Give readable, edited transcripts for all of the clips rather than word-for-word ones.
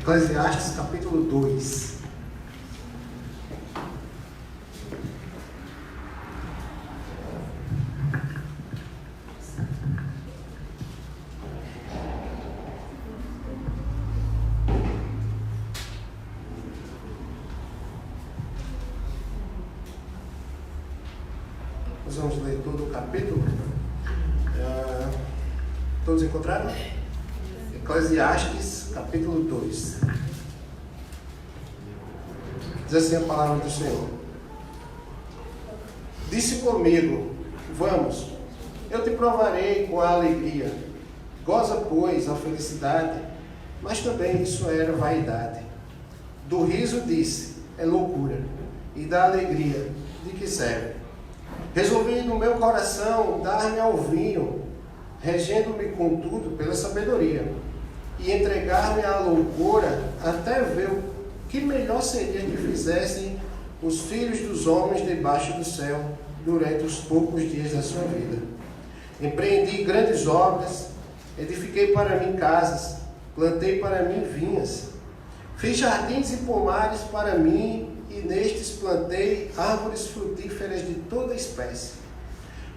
Eclesiastes capítulo 2. Nós vamos ler todo o capítulo. Todos encontraram? Eclesiastes capítulo 2. Diz assim a palavra do Senhor: Disse comigo: vamos, eu te provarei com a alegria. Goza, pois, a felicidade, mas também isso era vaidade. Do riso disse: é loucura, e da alegria, de que serve? Resolvi no meu coração dar-me ao vinho, regendo-me contudo pela sabedoria, e entregar-me à loucura até ver o que melhor seria que fizessem os filhos dos homens debaixo do céu durante os poucos dias da sua vida. Empreendi grandes obras, edifiquei para mim casas, plantei para mim vinhas, fiz jardins e pomares para mim, e nestes plantei árvores frutíferas de toda espécie.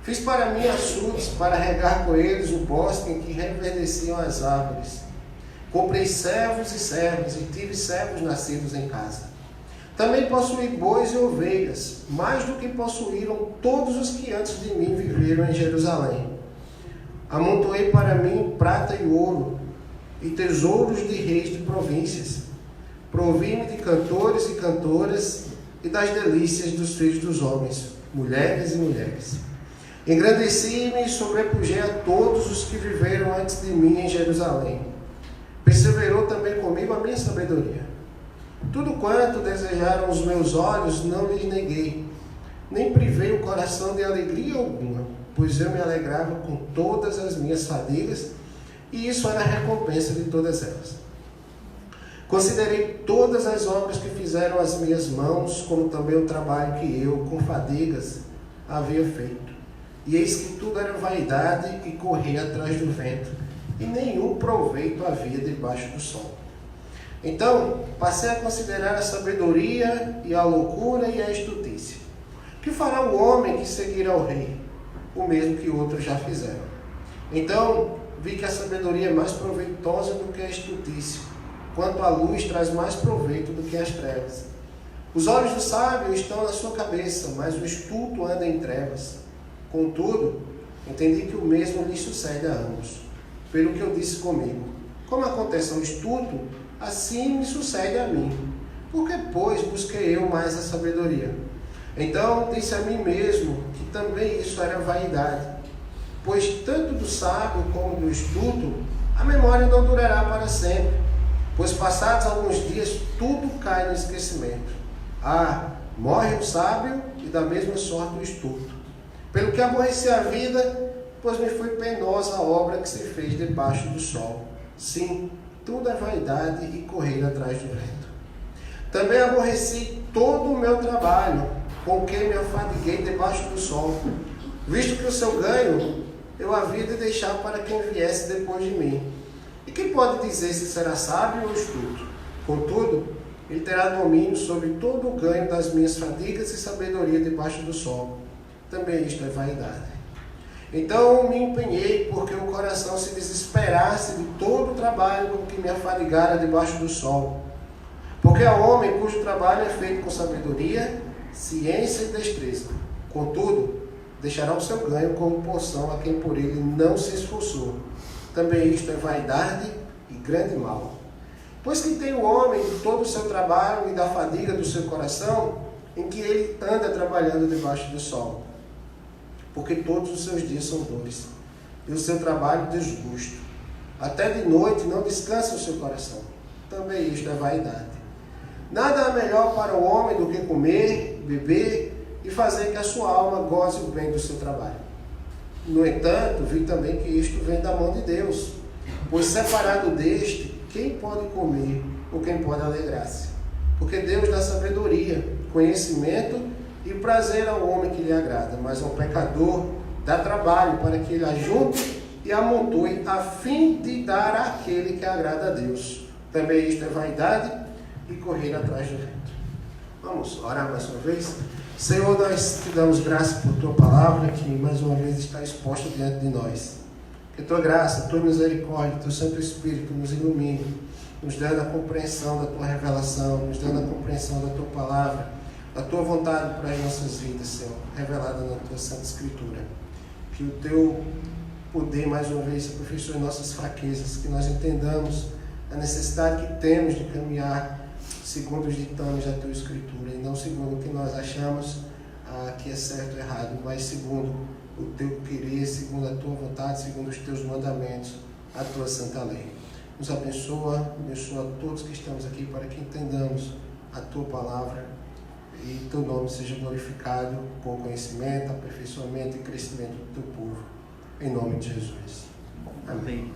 Fiz para mim açudes, para regar com eles o bosque em que reverdeciam as árvores. Comprei servos e servas, e tive servos nascidos em casa. Também possuí bois e ovelhas, mais do que possuíram todos os que antes de mim viveram em Jerusalém. Amontoei para mim prata e ouro, e tesouros de reis de províncias. Provi-me de cantores e cantoras, e das delícias dos filhos dos homens, mulheres e mulheres. Engrandeci-me e sobrepujei a todos os que viveram antes de mim em Jerusalém. Perseverou também comigo a minha sabedoria. Tudo quanto desejaram os meus olhos não lhes neguei, nem privei o coração de alegria alguma, pois eu me alegrava com todas as minhas fadigas, e isso era a recompensa de todas elas. Considerei todas as obras que fizeram as minhas mãos, como também o trabalho que eu, com fadigas, havia feito. E eis que tudo era vaidade e corria atrás do vento, e nenhum proveito havia debaixo do sol. Então, passei a considerar a sabedoria e a loucura e a estultícia. Que fará o homem que seguirá o rei? O mesmo que outros já fizeram. Então, vi que a sabedoria é mais proveitosa do que a estultícia, quanto a luz traz mais proveito do que as trevas. Os olhos do sábio estão na sua cabeça, mas o estulto anda em trevas. Contudo, entendi que o mesmo lhe sucede a ambos. Pelo que eu disse comigo: como acontece ao estulto, assim me sucede a mim. Porque, pois, busquei eu mais a sabedoria? Então disse a mim mesmo que também isso era vaidade. Pois tanto do sábio como do estulto, a memória não durará para sempre. Pois passados alguns dias, tudo cai no esquecimento. Morre o sábio e da mesma sorte o estulto. Pelo que aborreci a vida, pois me foi penosa a obra que se fez debaixo do sol. Sim, tudo é vaidade e correr atrás do vento. Também aborreci todo o meu trabalho, com que me afadiguei debaixo do sol, visto que o seu ganho eu havia de deixar para quem viesse depois de mim. E quem pode dizer se será sábio ou estulto? Contudo, ele terá domínio sobre todo o ganho das minhas fadigas e sabedoria debaixo do sol. Também isto é vaidade. Então me empenhei, porque o coração se desesperasse de todo o trabalho com que me afadigara debaixo do sol. Porque há homem cujo trabalho é feito com sabedoria, ciência e destreza. Contudo, deixará o seu ganho como porção a quem por ele não se esforçou. Também isto é vaidade e grande mal. Pois que tem o homem de todo o seu trabalho e da fadiga do seu coração, em que ele anda trabalhando debaixo do sol. Porque todos os seus dias são dores, e o seu trabalho desgosto. Até de noite não descansa o seu coração. Também isto é vaidade. Nada é melhor para o homem do que comer, beber e fazer que a sua alma goze o bem do seu trabalho. No entanto, vi também que isto vem da mão de Deus, pois separado deste, quem pode comer ou quem pode alegrar-se? Porque Deus dá sabedoria, conhecimento e prazer ao homem que lhe agrada, mas ao pecador dá trabalho para que ele ajunte e amontoe, a fim de dar àquele que agrada a Deus. Também isto é vaidade e correr atrás do vento. Vamos orar mais uma vez? Senhor, nós te damos graça por tua palavra, que mais uma vez está exposta diante de nós. Que tua graça, tua misericórdia, teu Santo Espírito nos ilumine, nos dando a compreensão da tua revelação, nos dando a compreensão da tua palavra, da tua vontade para as nossas vidas, Senhor, revelada na tua Santa Escritura. Que o teu poder, mais uma vez, se aperfeiçoe em nossas fraquezas, que nós entendamos a necessidade que temos de caminhar segundo os ditames da tua Escritura, e não segundo o que nós achamos que é certo ou errado, mas segundo o teu querer, segundo a tua vontade, segundo os teus mandamentos, a tua santa lei. Nos abençoa todos que estamos aqui, para que entendamos a tua palavra e teu nome seja glorificado com conhecimento, aperfeiçoamento e crescimento do teu povo. Em nome de Jesus. Amém.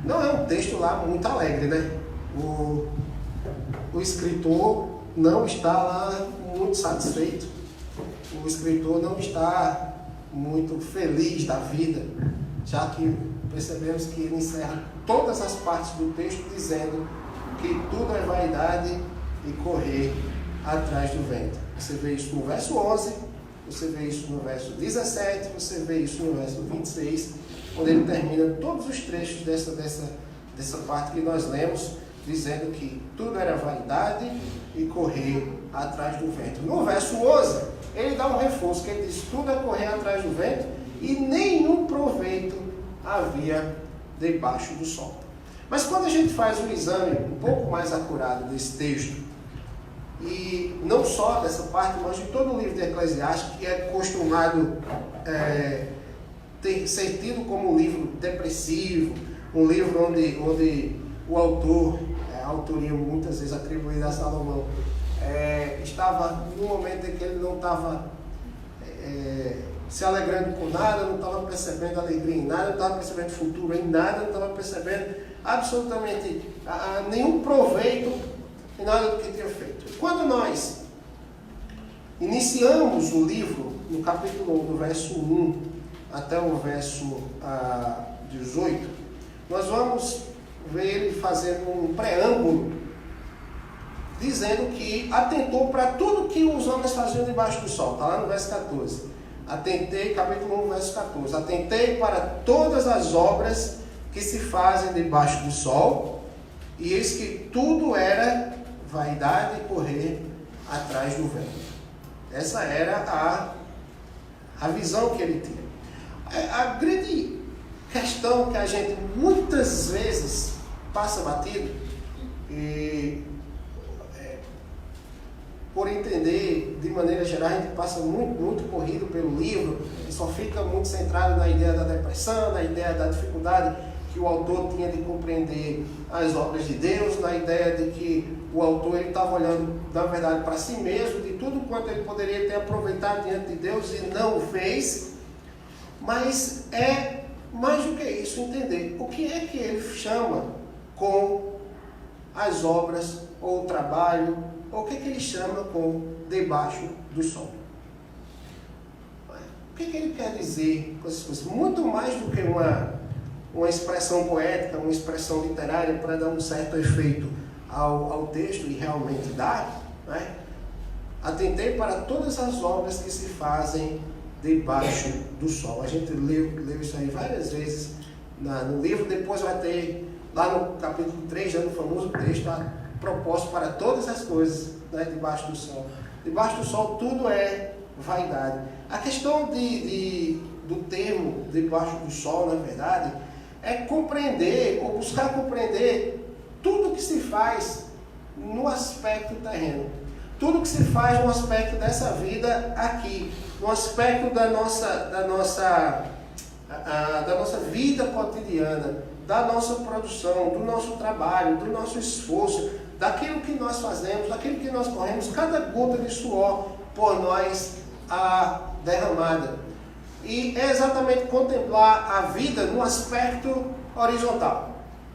Não é um texto lá muito alegre, né? O escritor não está lá muito satisfeito. O escritor não está muito feliz da vida, já que percebemos que ele encerra todas as partes do texto dizendo que tudo é vaidade e correr atrás do vento. Você vê isso no verso 11, você vê isso no verso 17, você vê isso no verso 26, quando ele termina todos os trechos dessa parte que nós lemos, dizendo que tudo era vaidade e correr atrás do vento. No verso 11, ele dá um reforço, que ele diz: tudo é correr atrás do vento e nenhum proveito havia debaixo do sol. Mas quando a gente faz um exame um pouco mais acurado desse texto, e não só dessa parte, mas de todo o livro de Eclesiastes, que é costumado ser tido como um livro depressivo, um livro onde o autor, a autoria muitas vezes atribuída a Salomão, estava num momento em que ele não estava se alegrando com nada, não estava percebendo alegria em nada, não estava percebendo futuro em nada, não estava percebendo absolutamente nenhum proveito em nada do que tinha feito. Quando nós iniciamos o livro, no capítulo 1, do verso 1 até o verso 18, nós vamos ver ele fazendo um preâmbulo, dizendo que atentou para tudo que os homens faziam debaixo do sol. Está lá no verso 14. Atentei, capítulo 1, verso 14. Atentei para todas as obras que se fazem debaixo do sol, e eis que tudo era vaidade e correr atrás do vento. Essa era a visão que ele tinha. A grande questão que a gente muitas vezes passa batido, e por entender, de maneira geral, a gente passa muito corrido pelo livro e só fica muito centrado na ideia da depressão, na ideia da dificuldade que o autor tinha de compreender as obras de Deus, na ideia de que o autor estava olhando, na verdade, para si mesmo, de tudo quanto ele poderia ter aproveitado diante de Deus e não o fez. Mas é mais do que isso, entender o que é que ele chama com as obras ou o trabalho, ou o que é que ele chama com debaixo do sol. O que é que ele quer dizer com essas coisas? Muito mais do que uma expressão poética, uma expressão literária para dar um certo efeito ao texto, e realmente dá, né? Atentei para todas as obras que se fazem debaixo do sol. A gente leu isso aí várias vezes no livro. Depois vai ter lá no capítulo 3, já no famoso texto, proposto para todas as coisas, né, debaixo do sol. Debaixo do sol tudo é vaidade. A questão do termo debaixo do sol, na verdade, é compreender ou buscar compreender tudo que se faz no aspecto terreno, tudo que se faz no aspecto dessa vida aqui, no aspecto da nossa vida cotidiana, da nossa produção, do nosso trabalho, do nosso esforço, daquilo que nós fazemos, daquilo que nós corremos, cada gota de suor por nós derramada. E é exatamente contemplar a vida no aspecto horizontal,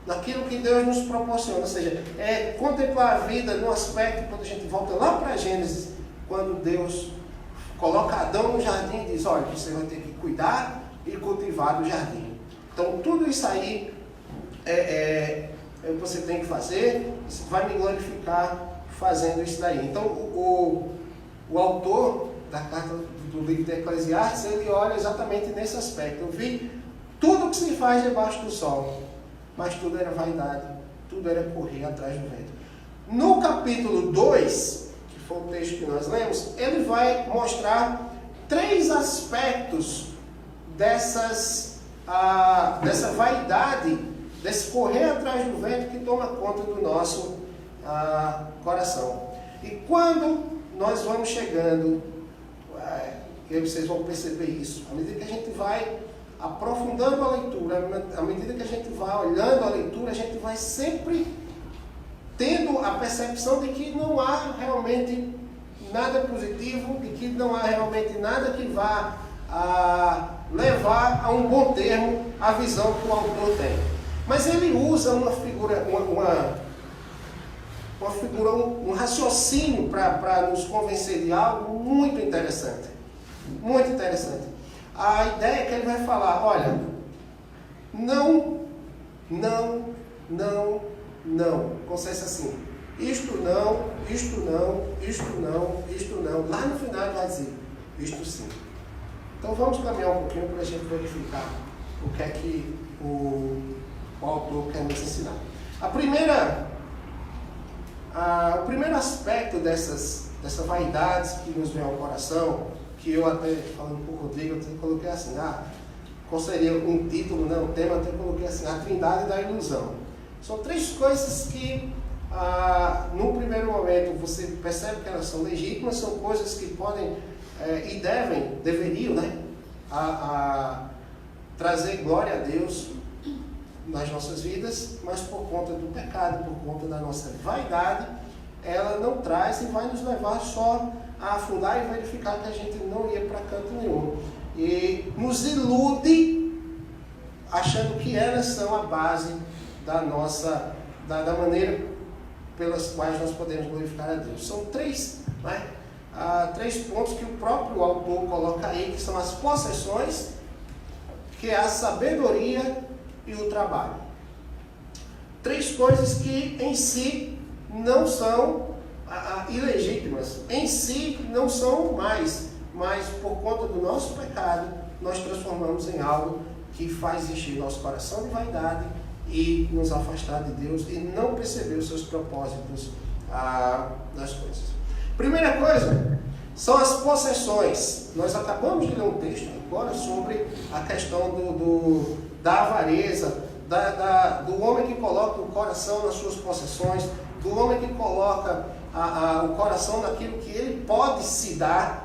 naquilo que Deus nos proporciona. Ou seja, é contemplar a vida no aspecto, quando a gente volta lá para Gênesis, quando Deus coloca Adão no jardim e diz: olha, você vai ter que cuidar e cultivar o jardim. Então, tudo isso aí você tem que fazer, você vai me glorificar fazendo isso daí. Então, o autor da carta do livro de Eclesiastes, ele olha exatamente nesse aspecto. Eu vi tudo que se faz debaixo do sol, mas tudo era vaidade, tudo era correr atrás do vento. No capítulo 2, que foi o texto que nós lemos, ele vai mostrar 3 aspectos dessa vaidade, desse correr atrás do vento que toma conta do nosso coração. E quando nós vamos chegando, e vocês vão perceber isso, à medida que a gente vai aprofundando a leitura, à medida que a gente vai olhando a leitura, a gente vai sempre tendo a percepção de que não há realmente nada positivo, de que não há realmente nada que vá levar a um bom termo a visão que o autor tem. Mas ele usa uma figura, um raciocínio para nos convencer de algo muito interessante. Muito interessante. A ideia é que ele vai falar, olha, não, consiste assim, isto não, isto não, isto não, isto não. Lá no final ele vai dizer, isto sim. Então vamos caminhar um pouquinho para a gente verificar o que é que o autor quer nos ensinar. O primeiro aspecto dessas vaidades que nos vem ao coração, que eu até, falando com o Rodrigo, eu coloquei assim, qual seria um título, um tema, eu até coloquei assim, a trindade da ilusão. São 3 coisas que, no primeiro momento, você percebe que elas são legítimas, são coisas que podem e deveriam, né, trazer glória a Deus nas nossas vidas, mas por conta do pecado, por conta da nossa vaidade, ela não traz e vai nos levar só a afundar e verificar que a gente não ia para canto nenhum. E nos ilude achando que elas são a base da maneira pelas quais nós podemos glorificar a Deus. São 3, né? 3 pontos que o próprio autor coloca aí, que são as possessões, que é a sabedoria e o trabalho. 3 coisas que em si não são ilegítimas, em si não são mais, mas por conta do nosso pecado, nós transformamos em algo que faz encher nosso coração de vaidade e nos afastar de Deus e não perceber os seus propósitos nas coisas. Primeira coisa, são as possessões. Nós acabamos de ler um texto agora sobre a questão da avareza, do homem que coloca o coração nas suas possessões, do homem que coloca o coração naquilo que ele pode se dar,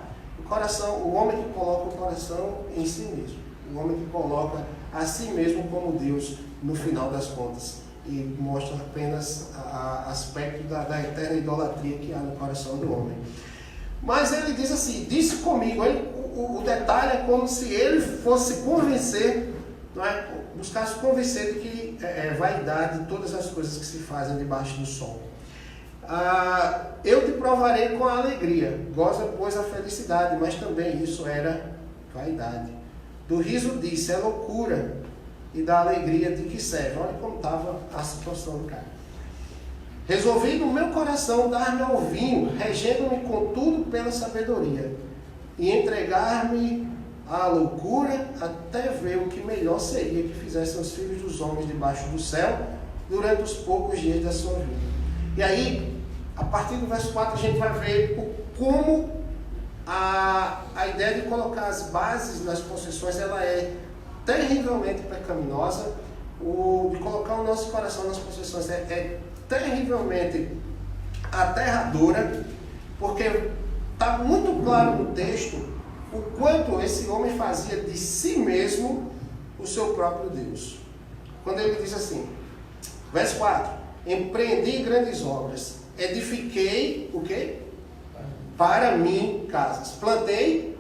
o homem que coloca o coração em si mesmo, o homem que coloca a si mesmo como Deus no final das contas, e mostra apenas aspecto da eterna idolatria que há no coração do homem. Mas ele diz assim, disse comigo, o detalhe é como se ele fosse convencer, não é? Buscasse convencer de que é vaidade todas as coisas que se fazem debaixo do sol. Eu te provarei com a alegria, goza pois a felicidade, mas também isso era vaidade. Do riso disse, é loucura, e da alegria de que serve. Olha como estava a situação do cara. Resolvi no meu coração dar-me ao vinho, regendo-me contudo pela sabedoria, e entregar-me à loucura até ver o que melhor seria que fizessem os filhos dos homens debaixo do céu durante os poucos dias da sua vida. E aí, a partir do verso 4, a gente vai ver como a ideia de colocar as bases nas possessões, ela é terrivelmente pecaminosa. De colocar o nosso coração nas possessões é terrivelmente aterradora, porque está muito claro no texto o quanto esse homem fazia de si mesmo o seu próprio Deus. Quando ele diz assim, verso 4, empreendi grandes obras, edifiquei o quê? Para mim casas, plantei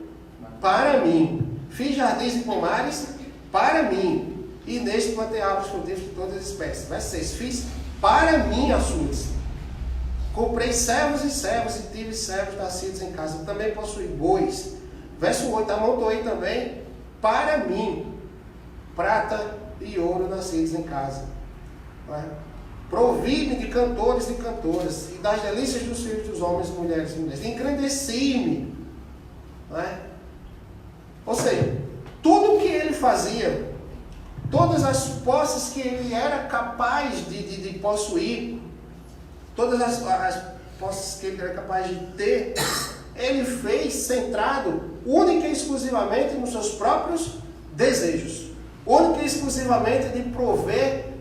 para mim, fiz jardins e pomares para mim, e neste plantei árvores frutíferas de todas as espécies. Verso 6, fiz para mim açudes, comprei servos e tive servos nascidos em casa, também possuí bois. Verso 8, amontoei também para mim prata e ouro nascidos em casa. Não é? Provi-me de cantores e cantoras, e das delícias dos filhos dos homens, mulheres e mulheres. Engrandeci-me. Não é? Ou seja, tudo o que ele fazia, todas as posses que ele era capaz de possuir, todas as posses que ele era capaz de ter, ele fez centrado única e exclusivamente nos seus próprios desejos, única e exclusivamente de prover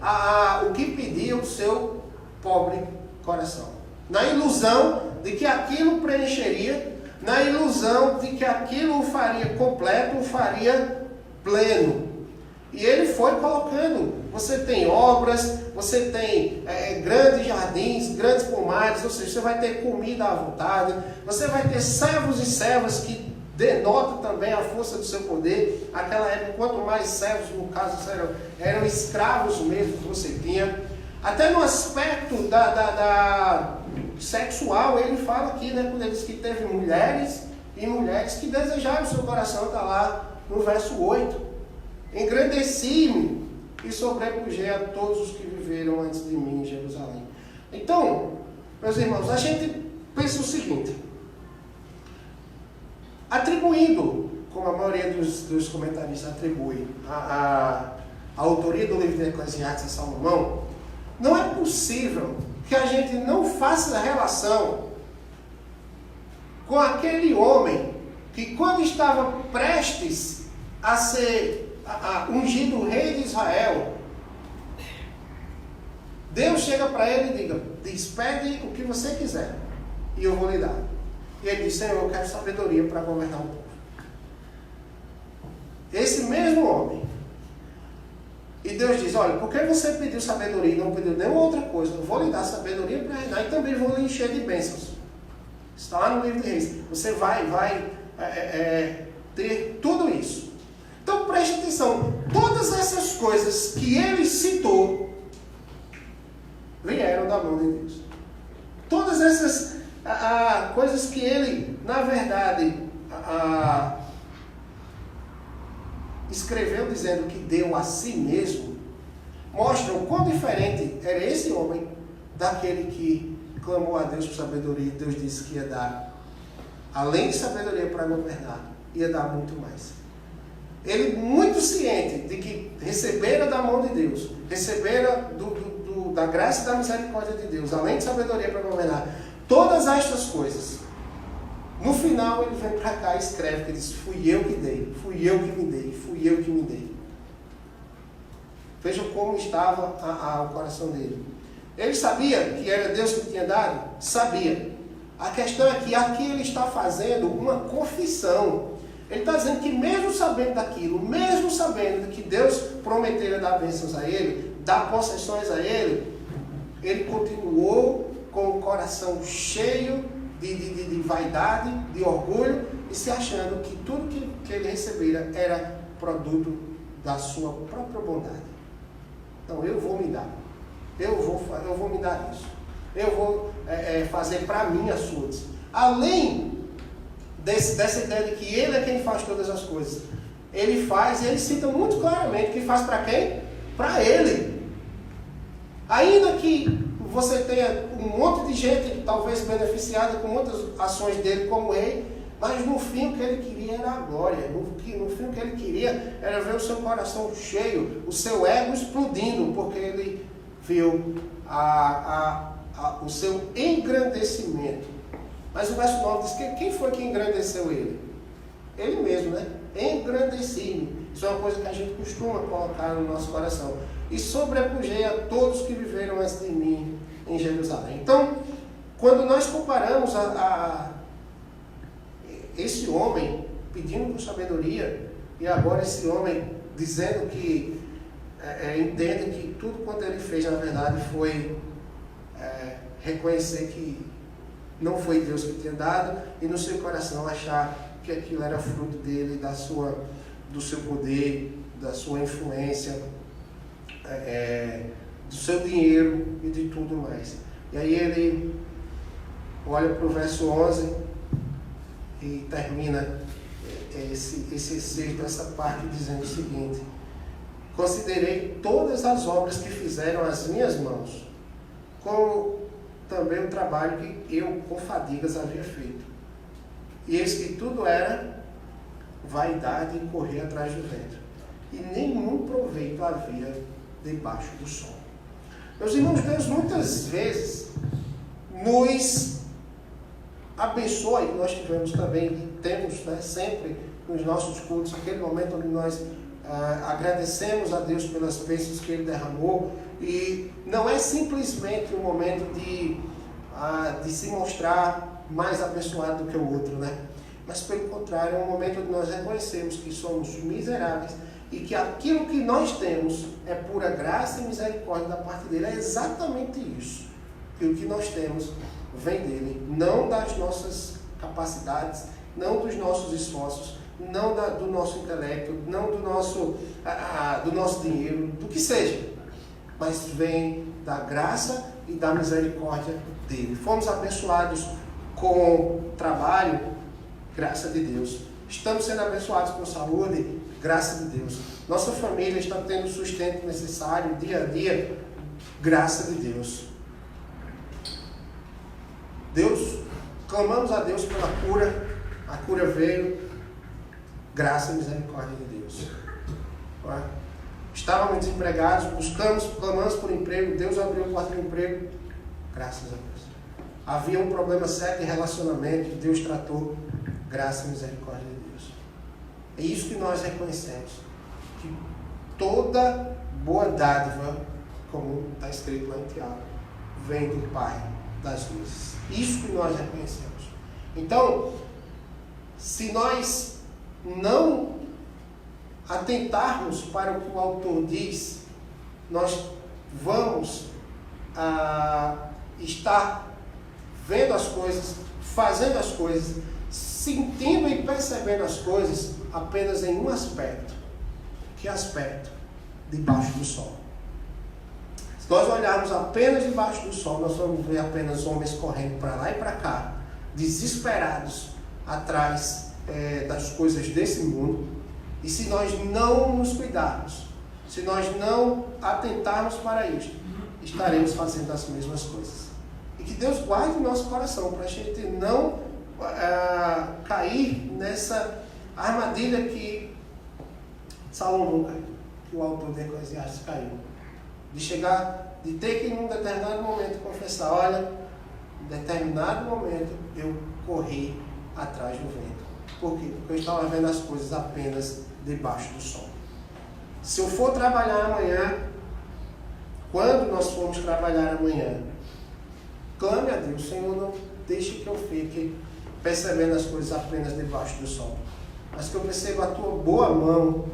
o que pedia o seu pobre coração, na ilusão de que aquilo preencheria, na ilusão de que aquilo o faria completo, o faria pleno. E ele foi colocando, você tem obras, você tem grandes jardins, grandes pomares, ou seja, você vai ter comida à vontade, você vai ter servos e servas que denotam também a força do seu poder. Naquela época, quanto mais servos, no caso, eram escravos mesmo que você tinha. Até no aspecto sexual, ele fala aqui, né, quando ele diz que teve mulheres e mulheres que desejaram o seu coração, está lá no verso 8. Engrandeci-me e sobrepujei a todos os que viveram antes de mim em Jerusalém. Então, meus irmãos, a gente pensa o seguinte, atribuindo, como a maioria dos comentaristas atribui, a autoria do livro de Eclesiastes a Salomão, não é possível que a gente não faça relação com aquele homem que, quando estava prestes a ser ungido rei de Israel, Deus chega para ele e diz, pede o que você quiser e eu vou lhe dar. E ele diz, Senhor, eu quero sabedoria para governar o povo. Esse mesmo homem. E Deus diz, olha, porque você pediu sabedoria e não pediu nenhuma outra coisa, eu vou lhe dar sabedoria para reinar e também vou lhe encher de bênçãos. Está lá no livro de Reis. Você vai ter tudo isso. Então preste atenção, todas essas coisas que ele citou vieram da mão de Deus. Todas essas coisas que ele, na verdade, escreveu dizendo que deu a si mesmo, mostram quão diferente era esse homem daquele que clamou a Deus por sabedoria e Deus disse que ia dar, além de sabedoria para governar, ia dar muito mais. Ele muito ciente de que recebera da mão de Deus, recebera da graça e da misericórdia de Deus, além de sabedoria para governar, todas estas coisas. No final ele vem para cá e escreve que diz, fui eu que dei, fui eu que me dei, fui eu que me dei. Vejam como estava o coração dele. Ele sabia que era Deus que tinha dado? Sabia. A questão é que aqui ele está fazendo uma confissão. Ele está dizendo que mesmo sabendo daquilo, mesmo sabendo que Deus prometera dar bênçãos a ele, dar possessões a ele, ele continuou com o coração cheio de vaidade, de orgulho, e se achando que tudo que ele recebera era produto da sua própria bondade. Então, eu vou me dar. Eu vou me dar isso. Eu vou fazer para mim as suas. Além dessa ideia de que ele é quem faz todas as coisas. Ele faz, e ele cita muito claramente que faz para quem? Para ele. Ainda que você tenha um monte de gente talvez beneficiada com muitas ações dele como rei, mas no fim o que ele queria era a glória. No fim o que ele queria era ver o seu coração cheio, o seu ego explodindo, porque ele viu o seu engrandecimento. Mas o verso 9 diz que quem foi que engrandeceu ele? Ele mesmo, né? Engrandeci-me. Isso é uma coisa que a gente costuma colocar no nosso coração. E sobrepujei a todos que viveram antes de mim em Jerusalém. Então, quando nós comparamos esse homem pedindo por sabedoria, e agora esse homem dizendo que entende que tudo quanto ele fez, na verdade, foi reconhecer que não foi Deus que tinha dado, e no seu coração achar que aquilo era fruto dele, do seu poder, da sua influência, do seu dinheiro e de tudo mais. E aí ele olha para o verso 11 e termina esse excerto, essa parte, dizendo o seguinte: considerei todas as obras que fizeram as minhas mãos, como também o trabalho que eu com fadigas havia feito. E eis que tudo era vaidade e correr atrás do vento, e nenhum proveito havia debaixo do sol. Meus irmãos, Deus muitas vezes nos abençoa, e nós tivemos também, e temos, né, sempre nos nossos cultos, aquele momento onde nós agradecemos a Deus pelas bênçãos que Ele derramou, e não é simplesmente um momento de se mostrar mais abençoado do que o outro, né? Mas pelo contrário, é um momento onde nós reconhecemos que somos miseráveis e que aquilo que nós temos é pura graça e misericórdia da parte dele. É exatamente isso, que o que nós temos vem dele, não das nossas capacidades, não dos nossos esforços, não do nosso intelecto, não do nosso dinheiro, do que seja, mas vem da graça e da misericórdia dele. Fomos abençoados com trabalho, graça de Deus. Estamos sendo abençoados com saúde, graça de Deus. Nossa família está tendo o sustento necessário dia a dia, graça de Deus. Clamamos a Deus pela cura, a cura veio, graça e misericórdia de Deus. Estávamos desempregados, clamamos por emprego, Deus abriu a porta do emprego, graças a Deus. Havia um problema sério em relacionamento, Deus tratou, graça e misericórdia de Deus. É isso que nós reconhecemos, que toda boa dádiva, como está escrito lá em Tiago, vem do Pai das luzes. Isso que nós reconhecemos. Então, se nós não atentarmos para o que o autor diz, nós vamos estar vendo as coisas, fazendo as coisas, sentindo e percebendo as coisas apenas em um aspecto. Que aspecto? Debaixo do sol. Se nós olharmos apenas debaixo do sol, nós vamos ver apenas homens correndo para lá e para cá, desesperados atrás das coisas desse mundo. E se nós não nos cuidarmos, se nós não atentarmos para isto, estaremos fazendo as mesmas coisas. E que Deus guarde o nosso coração para a gente não cair nessa armadilha que Salomão caiu, que o autor de Eclesiastes caiu. De ter que em um determinado momento confessar, olha, em determinado momento eu corri atrás do vento. Por quê? Porque eu estava vendo as coisas apenas debaixo do sol. Se eu for trabalhar amanhã, quando nós formos trabalhar amanhã, clame a Deus, Senhor, não deixe que eu fique percebendo as coisas apenas debaixo do sol, mas que eu perceba a tua boa mão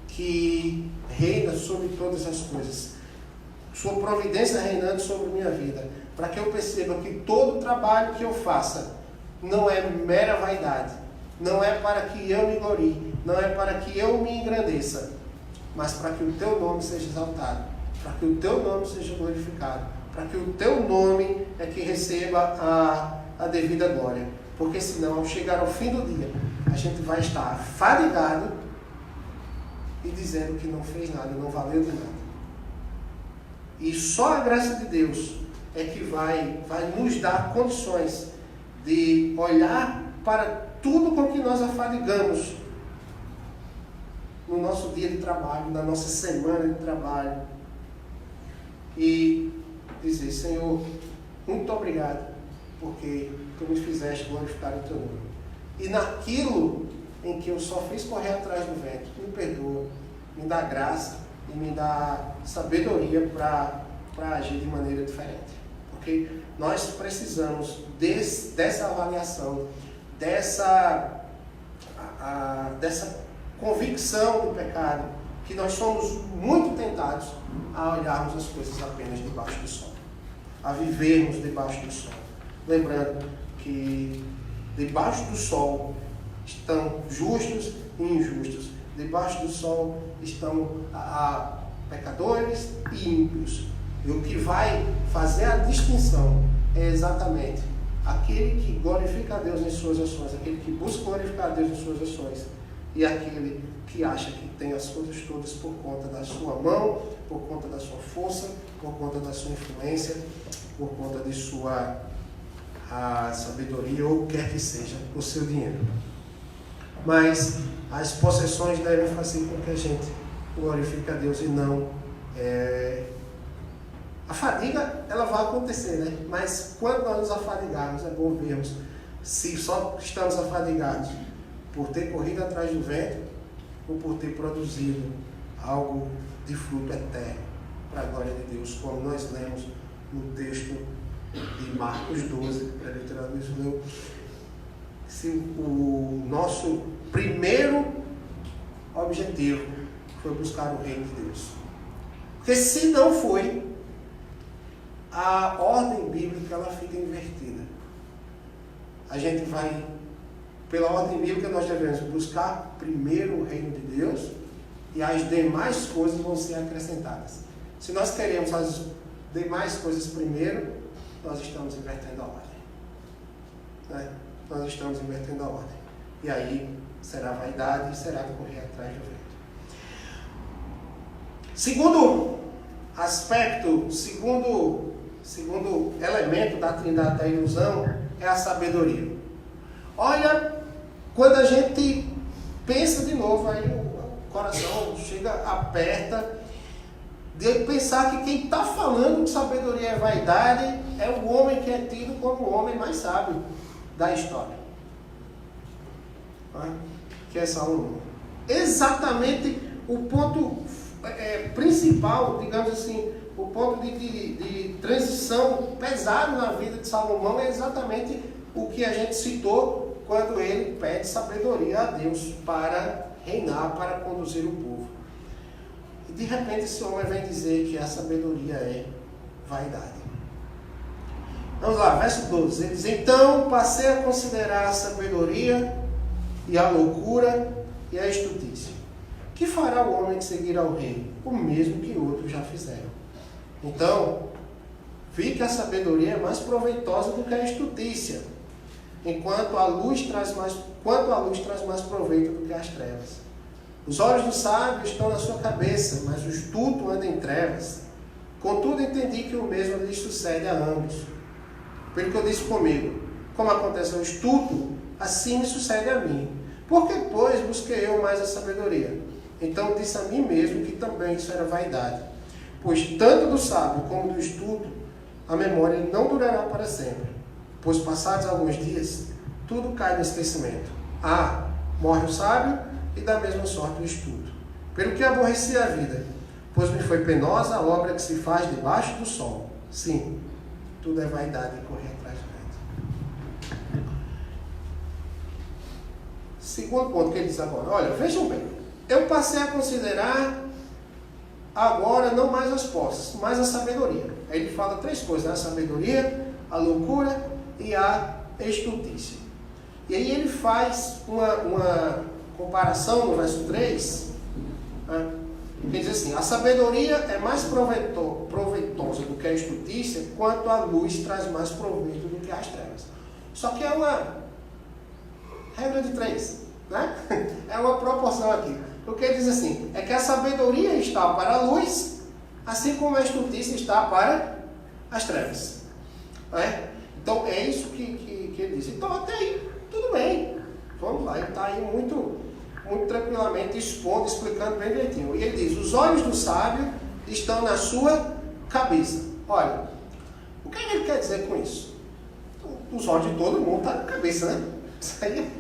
que reina sobre todas as coisas, sua providência reinando sobre minha vida, para que eu perceba que todo o trabalho que eu faça não é mera vaidade, não é para que eu me glorie, não é para que eu me engrandeça, mas para que o teu nome seja exaltado, para que o teu nome seja glorificado, para que o teu nome é que receba a devida glória. Porque senão, ao chegar ao fim do dia, a gente vai estar fadigado e dizendo que não fez nada, não valeu de nada. E só a graça de Deus é que vai nos dar condições de olhar para tudo com que nós afadigamos no nosso dia de trabalho, na nossa semana de trabalho, e dizer, Senhor, muito obrigado, porque Tu me fizeste glorificar o Teu nome. E naquilo em que eu só fiz correr atrás do vento, me perdoa, me dá graça e me dá sabedoria para agir de maneira diferente. Porque nós precisamos dessa avaliação, dessa convicção do pecado, que nós somos muito tentados a olharmos as coisas apenas debaixo do sol, a vivermos debaixo do sol. Lembrando que debaixo do sol estão justos e injustos. Debaixo do sol estão pecadores e ímpios. E o que vai fazer a distinção é exatamente aquele que glorifica a Deus em suas ações, aquele que busca glorificar a Deus em suas ações, e aquele que acha que tem as coisas todas por conta da sua mão, por conta da sua força, por conta da sua influência, por conta de sua sabedoria ou o que quer que seja, o seu dinheiro. Mas as possessões devem fazer com que a gente glorifique a Deus e não... A fadiga, ela vai acontecer, né? Mas quando nós nos afadigarmos, é bom vermos se só estamos afadigados por ter corrido atrás do vento ou por ter produzido algo de fruto eterno para a glória de Deus, como nós lemos no texto de Marcos 12, para literal isso, se o nosso primeiro objetivo foi buscar o reino de Deus. Porque se não foi, a ordem bíblica ela fica invertida. A gente vai, pela ordem bíblica, nós devemos buscar primeiro o reino de Deus e as demais coisas vão ser acrescentadas. Se nós queremos as demais coisas primeiro, nós estamos invertendo a ordem. Né? Nós estamos invertendo a ordem. E aí será vaidade e será correr atrás do vento. Segundo aspecto, segundo elemento da trindade da ilusão é a sabedoria. Olha, quando a gente pensa de novo, aí o coração chega, aperta, de pensar que quem está falando de sabedoria é vaidade é o homem que é tido como o homem mais sábio da história. Que é Salomão. Exatamente o ponto principal, digamos assim, o ponto de transição pesado na vida de Salomão é exatamente o que a gente citou quando ele pede sabedoria a Deus para reinar, para conduzir o povo. E de repente esse homem vem dizer que a sabedoria é vaidade. Vamos lá, verso 12. Ele diz: então passei a considerar a sabedoria e a loucura e a estultícia. Que fará o homem que seguir ao rei? O mesmo que outros já fizeram. Então, vi que a sabedoria é mais proveitosa do que a estultícia, quanto a luz traz mais proveito do que as trevas. Os olhos do sábio estão na sua cabeça, mas o estulto anda em trevas. Contudo, entendi que o mesmo lhes sucede a ambos. Pelo que eu disse comigo, como acontece ao estulto, assim me sucede a mim. Por que, pois, busquei eu mais a sabedoria? Então disse a mim mesmo que também isso era vaidade. Pois tanto do sábio como do estulto, a memória não durará para sempre. Pois passados alguns dias, tudo cai no esquecimento. Morre o sábio e da mesma sorte o estulto. Pelo que aborreci a vida, pois me foi penosa a obra que se faz debaixo do sol. Sim, tudo é vaidade e correr atrás do vento. Segundo ponto que ele diz agora. Olha, vejam bem. Eu passei a considerar agora não mais as posses, mas a sabedoria. Aí ele fala três coisas, né? A sabedoria, a loucura e a estultícia. E aí ele faz uma comparação no verso 3, né? Ele diz assim: a sabedoria é mais proveitosa do que a estultícia, quanto a luz traz mais proveito do que as trevas. Só que é uma regra de 3, né? É uma proporção aqui. O que ele diz assim, é que a sabedoria está para a luz, assim como a estultícia está para as trevas. Né? Então é isso que ele diz. Então até aí, tudo bem. Vamos lá, ele está aí muito tranquilamente expondo, explicando bem direitinho. E ele diz: os olhos do sábio estão na sua cabeça. Olha, o que ele quer dizer com isso? Os olhos de todo mundo estão na cabeça, né? Isso aí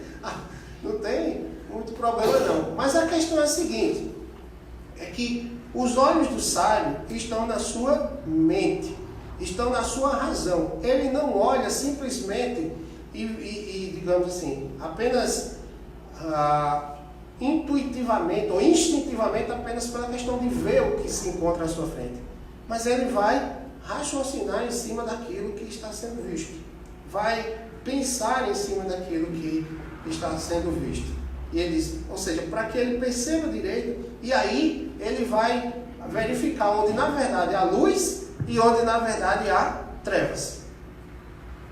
não tem muito problema não. Mas a questão é a seguinte, é que os olhos do sábio estão na sua mente, estão na sua razão. Ele não olha simplesmente e digamos assim, apenas intuitivamente ou instintivamente, apenas pela questão de ver o que se encontra à sua frente. Mas ele vai raciocinar em cima daquilo que está sendo visto. Vai pensar em cima daquilo que está sendo visto. E ele diz, ou seja, para que ele perceba direito, e aí ele vai verificar onde na verdade há luz e onde na verdade há trevas.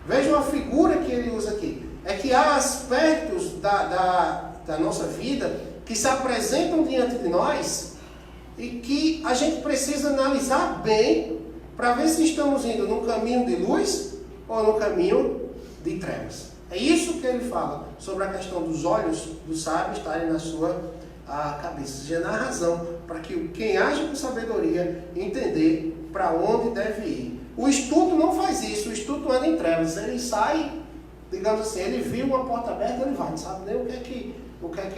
Vejam a figura que ele usa aqui. É que há aspectos da nossa vida que se apresentam diante de nós e que a gente precisa analisar bem para ver se estamos indo no caminho de luz ou no caminho de trevas. É isso que ele fala sobre a questão dos olhos do sábio estarem na sua cabeça. Já na razão para que quem age com sabedoria entender para onde deve ir. O estudo não faz isso, o estudo anda em trevas. Ele sai, digamos assim, ele viu uma porta aberta, ele vai, não sabe nem o que é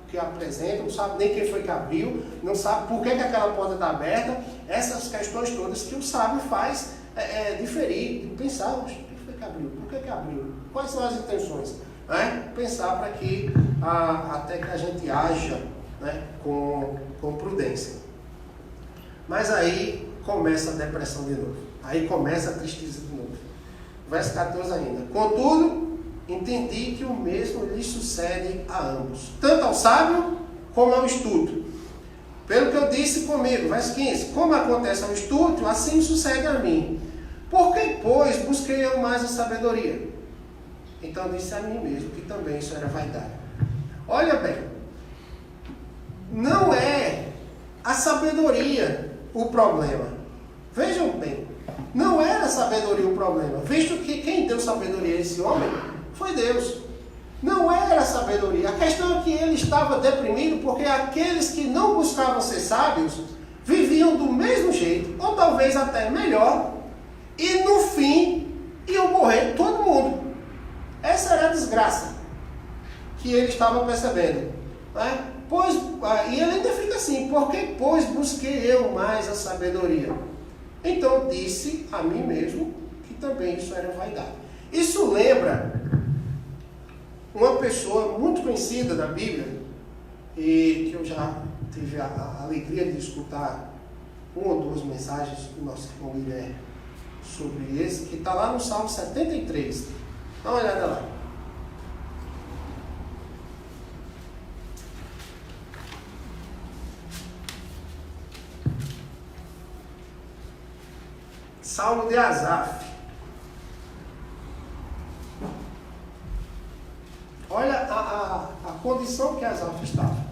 que apresenta, não sabe nem quem foi que abriu, não sabe por que aquela porta está aberta. Essas questões todas que o sábio faz diferir, pensar, por que foi que abriu? Por que abriu? Quais são as intenções? Pensar para que até que a gente haja, né, com prudência. Mas aí começa a depressão de novo. Aí começa a tristeza de novo. Verso 14 ainda. Contudo, entendi que o mesmo lhe sucede a ambos, tanto ao sábio como ao estúpido. Pelo que eu disse comigo, verso 15. Como acontece ao estúpido, assim sucede a mim. Por que, pois, busquei eu mais a sabedoria? Então disse a mim mesmo que também isso era vaidade. Olha bem, não é a sabedoria o problema. Vejam bem, não era a sabedoria o problema, visto que quem deu sabedoria a esse homem foi Deus. Não era a sabedoria. A questão é que ele estava deprimido porque aqueles que não buscavam ser sábios viviam do mesmo jeito, ou talvez até melhor, e no fim iam morrer todo mundo. Essa era a desgraça que ele estava percebendo. Né? E ele ainda fica assim, porque pois busquei eu mais a sabedoria. Então disse a mim mesmo que também isso era vaidade. Isso lembra uma pessoa muito conhecida da Bíblia, e que eu já tive a alegria de escutar uma ou duas mensagens do nosso irmão Guilherme sobre esse, que está lá no Salmo 73. Dá uma olhada lá. Salmo de Asaf. Olha a condição que Asaf estava.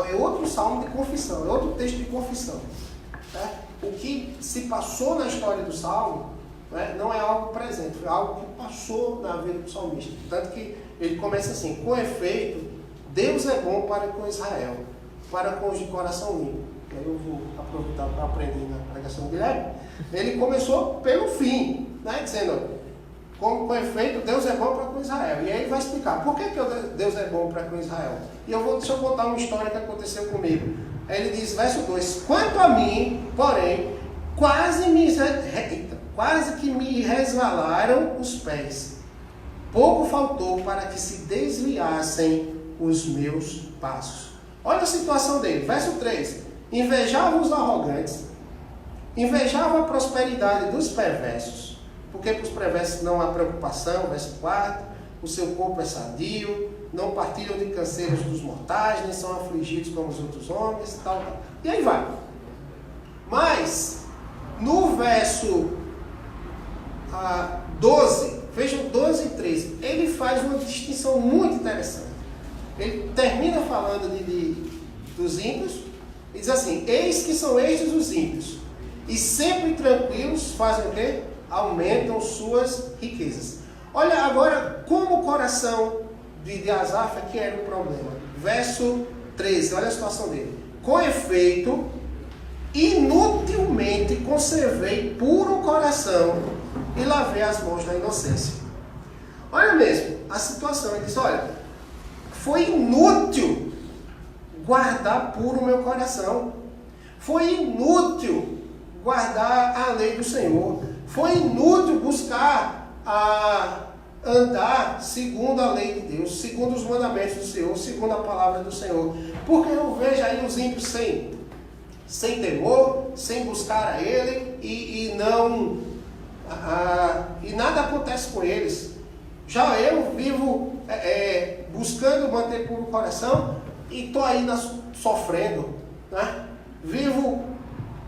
É outro salmo de confissão, é outro texto de confissão. Né? O que se passou na história do salmo, né, não é algo presente, foi algo que passou na vida do salmista. Tanto que ele começa assim: com efeito, Deus é bom para com Israel, para com os de coração limpo. E aí eu vou aproveitar para aprender na pregação do Guilherme. Ele começou pelo fim, né, dizendo: com efeito, Deus é bom para com Israel. E aí ele vai explicar por que Deus é bom para com Israel. E deixa eu contar uma história que aconteceu comigo. Aí ele diz, verso 2: quanto a mim, porém, quase que me resvalaram os pés. Pouco faltou para que se desviassem os meus passos. Olha a situação dele. Verso 3: invejavam os arrogantes, invejavam a prosperidade dos perversos, porque para os perversos não há preocupação. Verso 4: o seu corpo é sadio, não partilham de canseiros dos mortais, nem são afligidos como os outros homens, tal. E aí vai. Mas, no verso 12, vejam 12 e 13, ele faz uma distinção muito interessante. Ele termina falando dos ímpios, e diz assim: eis que são estes os ímpios, e sempre tranquilos fazem o quê? Aumentam suas riquezas. Olha agora como o coração de Asaf aqui era o problema. Verso 13, olha a situação dele. Com efeito, inutilmente conservei puro coração e lavei as mãos da inocência. Olha mesmo a situação. Ele diz: olha, foi inútil guardar puro o meu coração. Foi inútil guardar a lei do Senhor. Foi inútil buscar andar segundo a lei de Deus, segundo os mandamentos do Senhor, segundo a palavra do Senhor. Porque eu vejo aí os ímpios sem temor, sem buscar a Ele, e nada acontece com eles. Já eu vivo buscando manter puro o coração e estou aí sofrendo, né? Vivo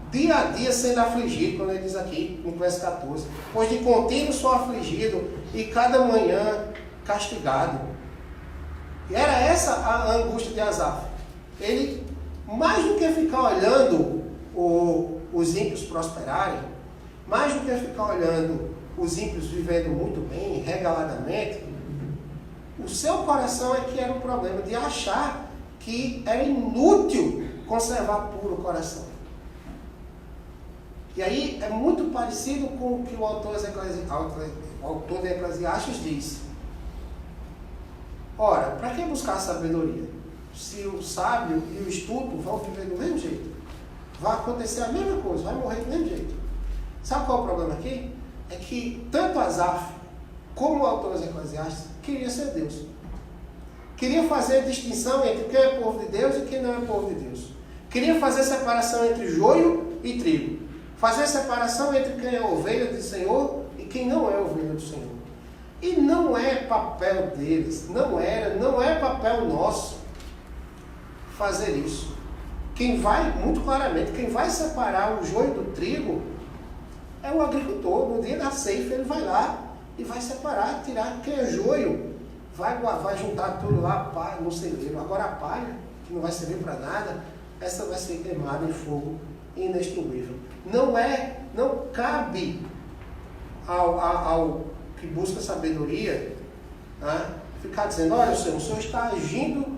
dia a dia sendo afligido, quando ele diz aqui no verso 14: pois de contínuo sou afligido e cada manhã castigado. E era essa a angústia de Asaf. Ele, mais do que ficar olhando os ímpios prosperarem, mais do que ficar olhando os ímpios vivendo muito bem, regaladamente, o seu coração é que era o problema de achar que era inútil conservar puro o coração. E aí é muito parecido com o que o autor de Eclesiastes diz. Ora, para que buscar sabedoria? Se o sábio e o estúpido vão viver do mesmo jeito, vai acontecer a mesma coisa, vai morrer do mesmo jeito. Sabe qual é o problema aqui? É que tanto Asaf como o autor de Eclesiastes queria ser Deus. Queria fazer a distinção entre quem é povo de Deus e quem não é povo de Deus. Queria fazer separação entre joio e trigo. Fazer separação entre quem é ovelha do Senhor e quem não é ovelha do Senhor. E não é papel deles, não é papel nosso fazer isso. Quem vai, muito claramente, quem vai separar o joio do trigo é o agricultor. No dia da ceifa ele vai lá e vai separar, tirar quem é joio, vai juntar tudo lá no celeiro. Agora a palha, que não vai servir para nada, essa vai ser queimada em fogo inextinguível. Não cabe ao que busca sabedoria, né, ficar dizendo, olha, o senhor está agindo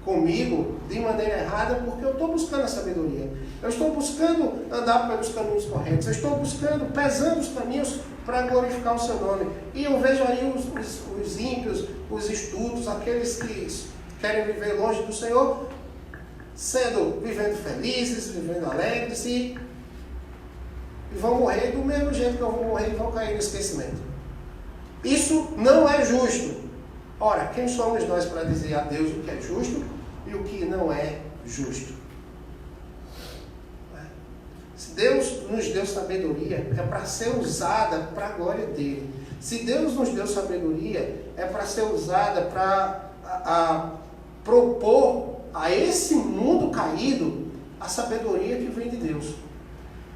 comigo de maneira errada porque eu estou buscando a sabedoria. Eu estou buscando andar pelos caminhos corretos. Eu estou buscando, pesando os caminhos para glorificar o seu nome. E eu vejo aí os ímpios, os estúpidos, aqueles que querem viver longe do Senhor, vivendo felizes, vivendo alegres e vão morrer do mesmo jeito que eu vou morrer e vão cair no esquecimento. Isso não é justo. Ora, quem somos nós para dizer a Deus o que é justo e o que não é justo? Se Deus nos deu sabedoria, é para ser usada para a glória dele. Se Deus nos deu sabedoria, é para ser usada para propor a esse mundo caído a sabedoria que vem de Deus.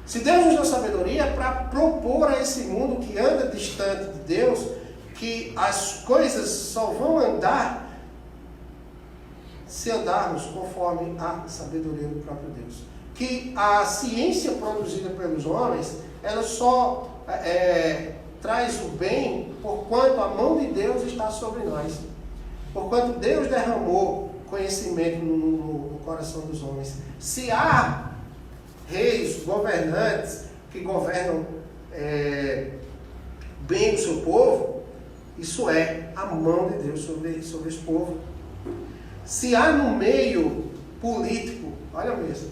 Se Deus nos deu sabedoria, é para propor a esse mundo que anda distante de Deus, que as coisas só vão andar se andarmos conforme a sabedoria do próprio Deus. Que a ciência produzida pelos homens, ela só traz o bem porquanto a mão de Deus está sobre nós. Porquanto Deus derramou conhecimento no coração dos homens. Se há reis, governantes que governam bem o seu povo, isso é a mão de Deus sobre esse povo. Se há no meio político, olha mesmo,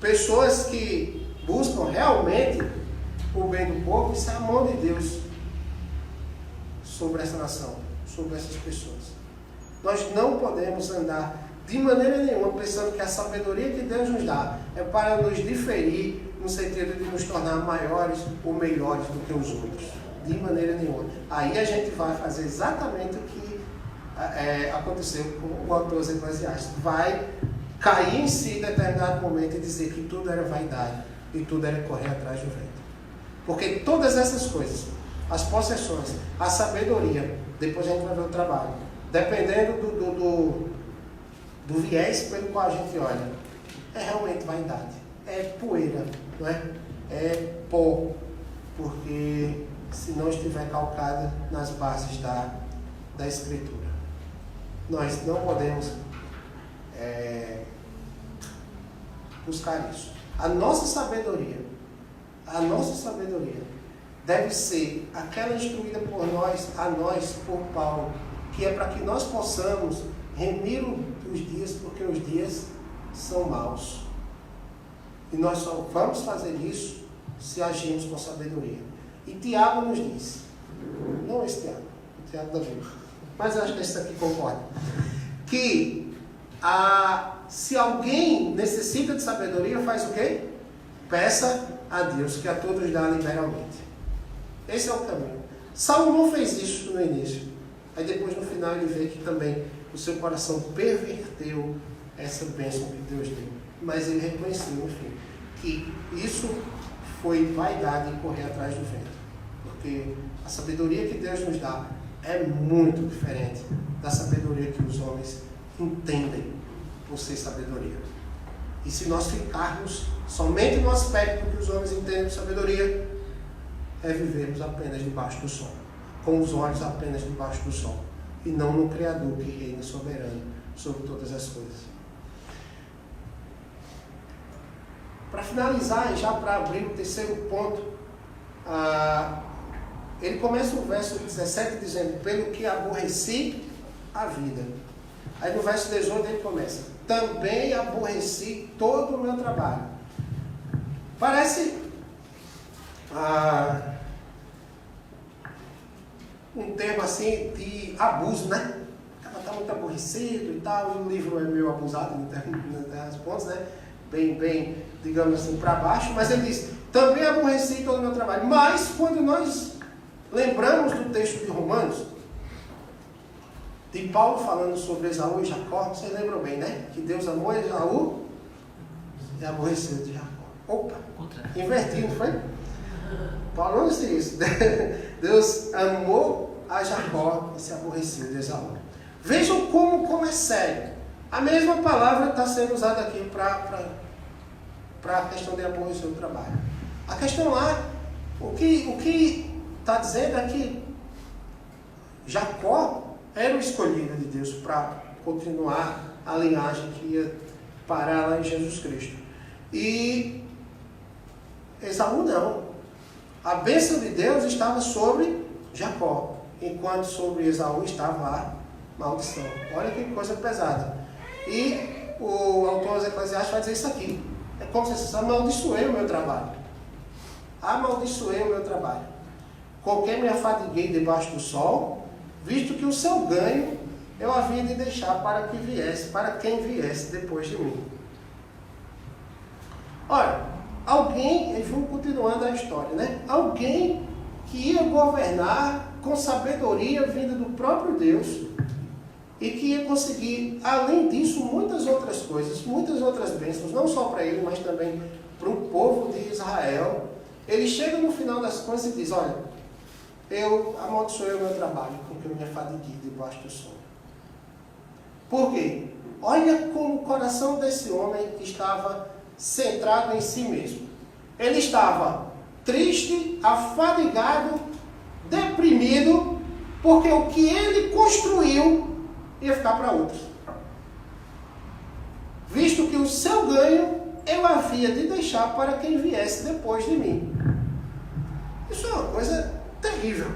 pessoas que buscam realmente o bem do povo, isso é a mão de Deus sobre essa nação, sobre essas pessoas. Nós não podemos andar de maneira nenhuma pensando que a sabedoria que Deus nos dá é para nos diferir no sentido de nos tornar maiores ou melhores do que os outros. De maneira nenhuma. Aí a gente vai fazer exatamente o que aconteceu com o autor de Eclesiastes. Vai cair em si em determinado momento e dizer que tudo era vaidade e tudo era correr atrás do vento. Porque todas essas coisas, as possessões, a sabedoria, depois a gente vai ver o trabalho, dependendo do viés pelo qual a gente olha, é realmente vaidade, é poeira, não é? É pó, porque se não estiver calcada nas bases da Escritura. Nós não podemos buscar isso. A nossa sabedoria deve ser aquela instruída por nós, por Paulo, que é para que nós possamos remir os dias, porque os dias são maus. E nós só vamos fazer isso se agirmos com sabedoria. E Tiago nos diz, não esse Tiago, o Tiago da Bíblia, mas eu acho que esse aqui concorda, que se alguém necessita de sabedoria, faz o quê? Peça a Deus, que a todos dá liberalmente. Esse é o caminho. Salomão fez isso no início. Aí depois no final ele vê que também o seu coração perverteu essa bênção que Deus deu. Mas ele reconheceu, no fim, que isso foi vaidade e correr atrás do vento. Porque a sabedoria que Deus nos dá é muito diferente da sabedoria que os homens entendem por ser sabedoria. E se nós ficarmos somente no aspecto que os homens entendem por sabedoria, é vivermos apenas debaixo do sol, com os olhos apenas debaixo do sol, e não no Criador que reina soberano sobre todas as coisas. Para finalizar, e já para abrir o terceiro ponto, ele começa o verso 17 dizendo: pelo que aborreci a vida. Aí no verso 18 ele começa: também aborreci todo o meu trabalho. Parece um termo assim de abuso, né? O cara está muito aborrecido e tal, e o livro é meio abusado em termos pontos, né? Bem, digamos assim, para baixo, mas ele diz: também aborreci todo o meu trabalho. Mas quando nós lembramos do texto de Romanos, de Paulo falando sobre Esaú e Jacó, vocês lembram bem, né? Que Deus amou Esaú e aborreceu de Jacó. Opa, invertido, não foi? Paulo não disse isso. Deus amou a Jacó e se aborreceu de Esaú. Vejam como é sério. A mesma palavra está sendo usada aqui para a questão de aborrecer o trabalho. A questão lá, o que está dizendo é que Jacó era o escolhido de Deus para continuar a linhagem que ia parar lá em Jesus Cristo. E Esaú não. A bênção de Deus estava sobre Jacó, enquanto sobre Esaú estava a maldição. Olha que coisa pesada. E o autor dos Eclesiastes vai dizer isso aqui: é como se você amaldiçoei o meu trabalho. Amaldiçoei o meu trabalho. Com quem me afadiguei debaixo do sol, visto que o seu ganho eu havia de deixar para quem viesse depois de mim. Olha, alguém, e vamos continuando a história, né? Alguém que ia governar com sabedoria vinda do próprio Deus, e que ia conseguir, além disso, muitas outras coisas, muitas outras bênçãos, não só para ele, mas também para o povo de Israel. Ele chega no final das contas e diz: olha, eu amaldiçoei o meu trabalho, porque eu me afadiguei debaixo do sol. Por quê? Olha como o coração desse homem estava centrado em si mesmo. Ele estava triste, afadigado, deprimido, porque o que ele construiu ia ficar para outros. Visto que o seu ganho eu havia de deixar para quem viesse depois de mim. Isso é uma coisa terrível,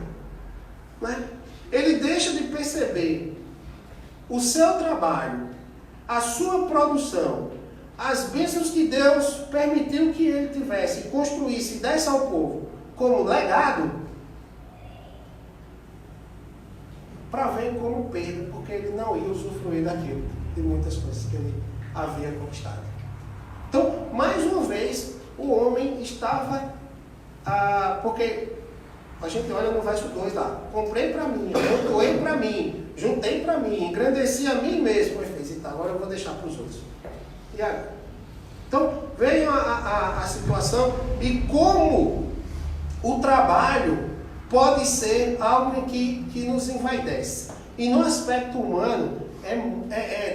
né? Ele deixa de perceber o seu trabalho, a sua produção, as bênçãos que Deus permitiu que ele tivesse, construísse e desse ao povo como legado, para ver como perda, porque ele não ia usufruir daquilo, de muitas coisas que ele havia conquistado. Então, mais uma vez, o homem estava, porque a gente olha no verso 2 lá: comprei para mim, eu doei para mim, juntei para mim, engrandeci a mim mesmo. Ele fez: então, agora eu vou deixar para os outros. E agora? Então, veio a situação e como o trabalho pode ser algo que nos envaidece. E no aspecto humano,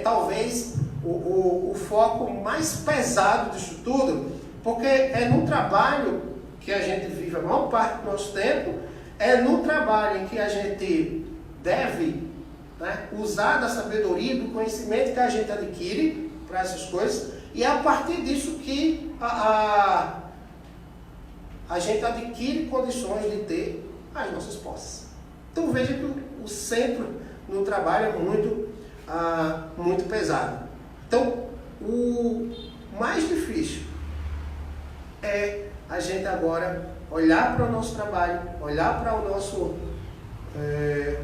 talvez o foco mais pesado disso tudo, porque é no trabalho que a gente vive a maior parte do nosso tempo, é no trabalho em que a gente deve, né, usar da sabedoria, do conhecimento que a gente adquire para essas coisas, e é a partir disso que a gente adquire condições de ter as nossas posses. Então veja que o centro no trabalho é muito pesado. Então, o mais difícil é a gente agora olhar para o nosso trabalho, olhar para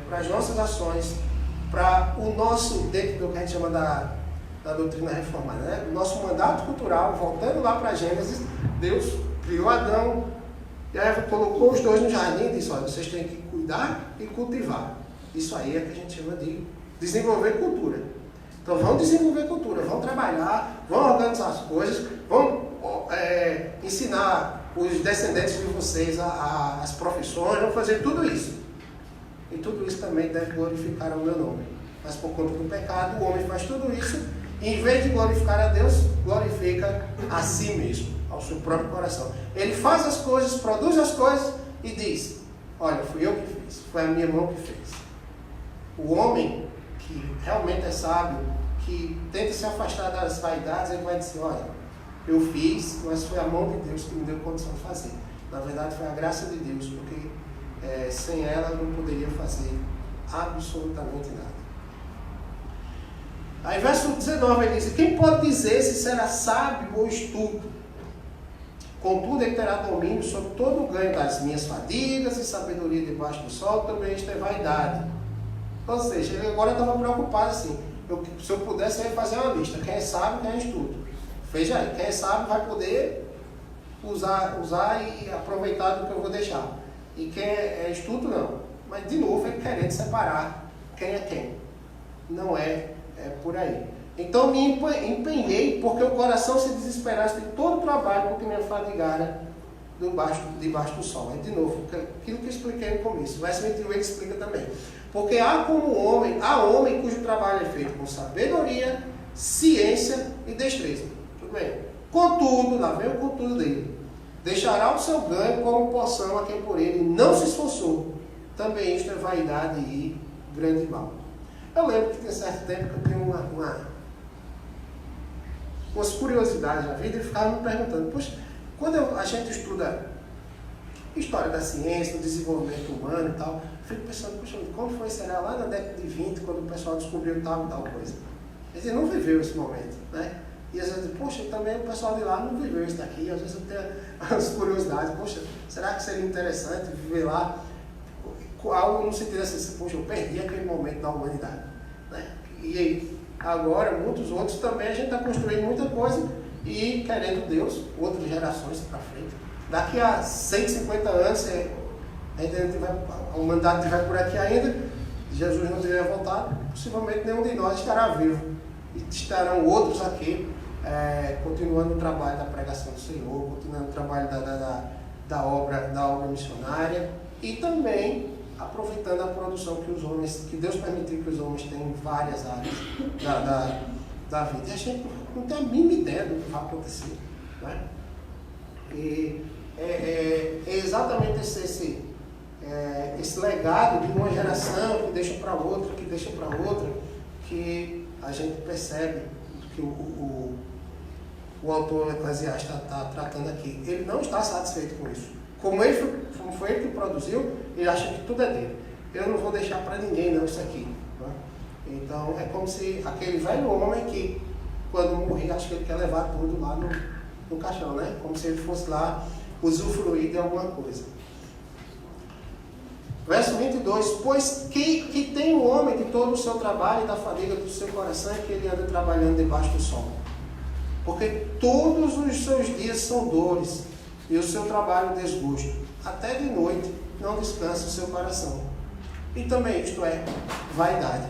para as nossas ações, para o nosso, dentro do que a gente chama da doutrina reformada, né? O nosso mandato cultural, voltando lá para Gênesis, Deus criou Adão, e aí colocou os dois no jardim e disse: olha, vocês têm que cuidar e cultivar. Isso aí é que a gente chama de desenvolver cultura. Então vão desenvolver cultura, vão trabalhar, vão organizar as coisas, vão ensinar os descendentes de vocês as profissões, vão fazer tudo isso. e tudo isso também deve glorificar o meu nome. Mas por conta do pecado, o homem faz tudo isso, e em vez de glorificar a Deus, glorifica a si mesmo, ao seu próprio coração. Ele faz as coisas, produz as coisas e diz: olha, fui eu que fiz, foi a minha mão que fez. O homem que realmente é sábio, que tenta se afastar das vaidades, ele vai dizer: olha, eu fiz, mas foi a mão de Deus que me deu condição de fazer. Na verdade, foi a graça de Deus, porque sem ela eu não poderia fazer absolutamente nada. Aí, verso 19, ele diz: quem pode dizer se será sábio ou estúpido? Contudo, ele terá domínio sobre todo o ganho das minhas fadigas e sabedoria debaixo do sol, também isto é vaidade. Ou seja, ele agora estava preocupado assim: se eu pudesse, eu ia fazer uma lista. Quem é sábio, quem é estúpido. Veja aí, quem é sábio vai poder usar e aproveitar do que eu vou deixar. E quem é estúpido, não. Mas, de novo, ele querendo separar quem é quem. Não é por aí. Então, me empenhei, porque o coração se desesperasse de todo o trabalho porque me afadigara debaixo do sol. Aí, de novo, aquilo que eu expliquei no começo. O verso 21 ele explica também. Porque há homem cujo trabalho é feito com sabedoria, ciência e destreza. Tudo bem? Contudo, lá vem o contudo dele: deixará o seu ganho como poção a quem por ele não se esforçou. Também isto é vaidade e grande mal. Eu lembro que tem certo tempo que eu tenho umas curiosidades na vida e ficava me perguntando: poxa, quando a gente estuda história da ciência, do desenvolvimento humano e tal, eu fico pensando: poxa, como será lá na década de 20, quando o pessoal descobriu tal e tal coisa? Ele não viveu esse momento, né? E às vezes, poxa, também o pessoal de lá não viveu isso daqui. Às vezes eu tenho as curiosidades: poxa, será que seria interessante viver lá? Algo no sentido assim: poxa, eu perdi aquele momento da humanidade, né? E aí, agora, muitos outros também, a gente está construindo muita coisa e querendo Deus, outras gerações para frente. Daqui a 150 anos, a humanidade estiver por aqui ainda, Jesus não tiver voltado, possivelmente nenhum de nós estará vivo. E estarão outros aqui, continuando o trabalho da pregação do Senhor, continuando o trabalho da obra missionária, e também aproveitando a produção que Deus permitiu que os homens tenham em várias áreas da vida. E a gente não tem a mínima ideia do que vai acontecer, né? E é exatamente esse legado de uma geração que deixa para outra, que a gente percebe que o autor Eclesiastes está tratando aqui. Ele não está satisfeito com isso. Como foi ele que produziu, ele acha que tudo é dele. Eu não vou deixar para ninguém não isso aqui, né? Então é como se aquele velho homem que, quando morrer, acha que ele quer levar tudo lá no caixão, né? Como se ele fosse lá usufruir de alguma coisa. Verso 22: pois que tem o homem de todo o seu trabalho e da fadiga do seu coração, é que ele anda trabalhando debaixo do sol. Porque todos os seus dias são dores, e o seu trabalho desgosto. Até de noite não descansa o seu coração. E também isto é vaidade.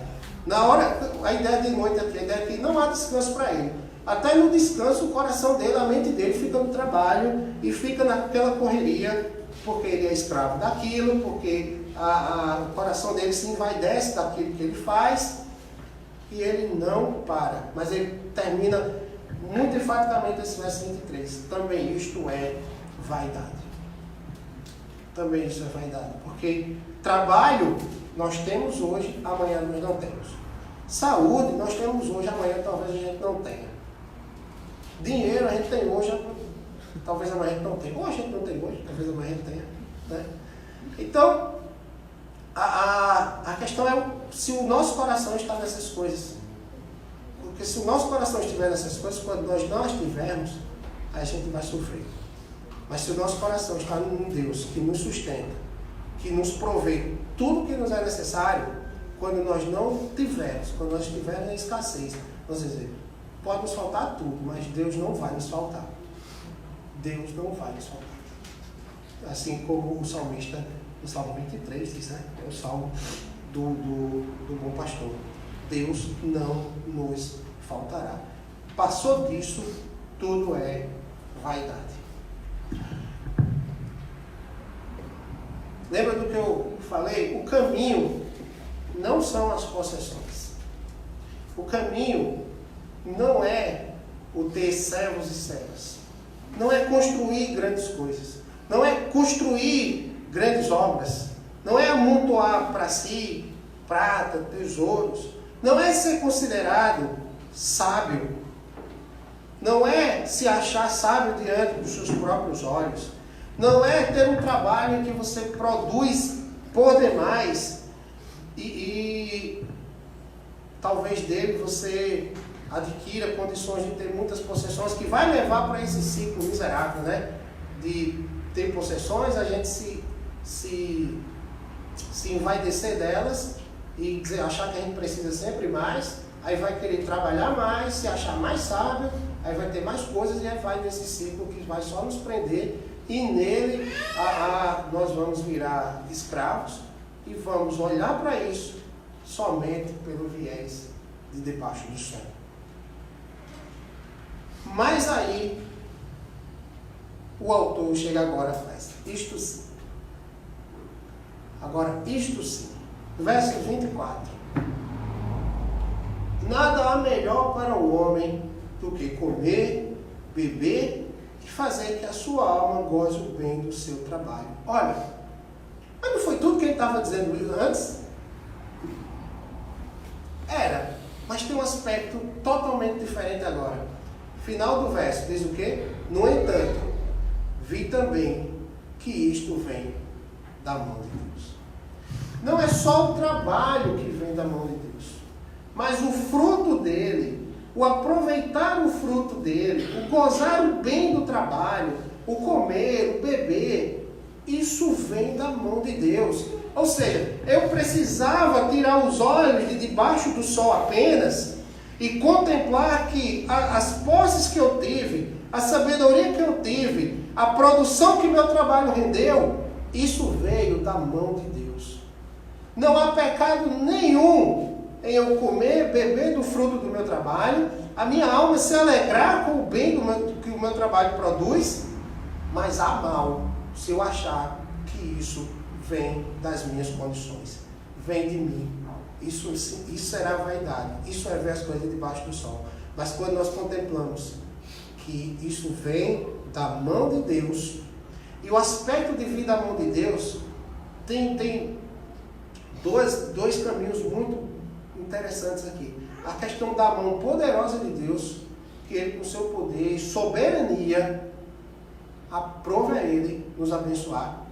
Na hora, a ideia de noite aqui, a ideia é que não há descanso para ele. Até no descanso, o coração dele, a mente dele fica no trabalho e fica naquela correria, porque ele é escravo daquilo, porque o coração dele se envaidece daquilo que ele faz, e ele não para. Mas ele termina muito enfaticamente esse verso 23. Também isto é vaidade. Também isso é vaidade. Porque trabalho nós temos hoje, amanhã nós não temos. Saúde nós temos hoje, amanhã talvez a gente não tenha. Dinheiro a gente tem hoje, talvez amanhã a gente não tenha. Ou a gente não tem hoje, talvez amanhã a gente tenha, né? Então, a questão é se o nosso coração está nessas coisas. Porque se o nosso coração estiver nessas coisas, quando nós não estivermos, a gente vai sofrer. Mas se o nosso coração está num Deus que nos sustenta, que nos provê tudo que nos é necessário, quando nós não tivermos, quando nós estivermos em escassez, vamos dizer, pode nos faltar tudo, mas Deus não vai nos faltar. Deus não vai nos faltar. Assim como o salmista, no Salmo 23, diz, né? É o salmo do bom pastor. Deus não nos faltará. Passou disso, tudo é vaidade. Lembra do que eu falei, o caminho não são as possessões. O caminho não é o ter servos e servas. Não é construir grandes coisas. Não é construir grandes obras. Não é amontoar para si prata, tesouros. Não é ser considerado sábio. Não é se achar sábio diante dos seus próprios olhos. Não é ter um trabalho em que você produz por demais e talvez dele você adquira condições de ter muitas possessões, que vai levar para esse ciclo miserável, né? De ter possessões, a gente se envaidecer delas e achar que a gente precisa sempre mais, aí vai querer trabalhar mais, se achar mais sábio, aí vai ter mais coisas e aí vai nesse ciclo que vai só nos prender, e nele nós vamos virar escravos e vamos olhar para isso somente pelo viés de debaixo do sol. Mas aí o autor chega agora e faz isto sim. Agora, isto sim. Verso 24. Nada há melhor para o homem do que comer, beber e fazer que a sua alma goze o bem do seu trabalho. Olha, mas não foi tudo que ele estava dizendo antes? Era, mas tem um aspecto totalmente diferente agora. Final do verso diz o quê? No entanto, vi também que isto vem da mão de Deus. Não é só o trabalho que vem da mão de Deus, mas o fruto dele, o aproveitar o fruto dele, o gozar o bem do trabalho, o comer, o beber, isso vem da mão de Deus. Ou seja, eu precisava tirar os olhos de debaixo do sol apenas e contemplar que as posses que eu tive, a sabedoria que eu tive, a produção que meu trabalho rendeu, isso veio da mão de Deus. Não há pecado nenhum em eu comer, beber do fruto do meu trabalho, a minha alma se alegrar com o bem que o meu trabalho produz, mas há mal se eu achar que isso vem das minhas condições, vem de mim. Isso será vaidade, isso é ver as coisas debaixo do sol. Mas quando nós contemplamos que isso vem da mão de Deus, e o aspecto de vir da mão de Deus tem dois caminhos muito interessantes aqui. A questão da mão poderosa de Deus, que Ele com seu poder e soberania aprova Ele nos abençoar.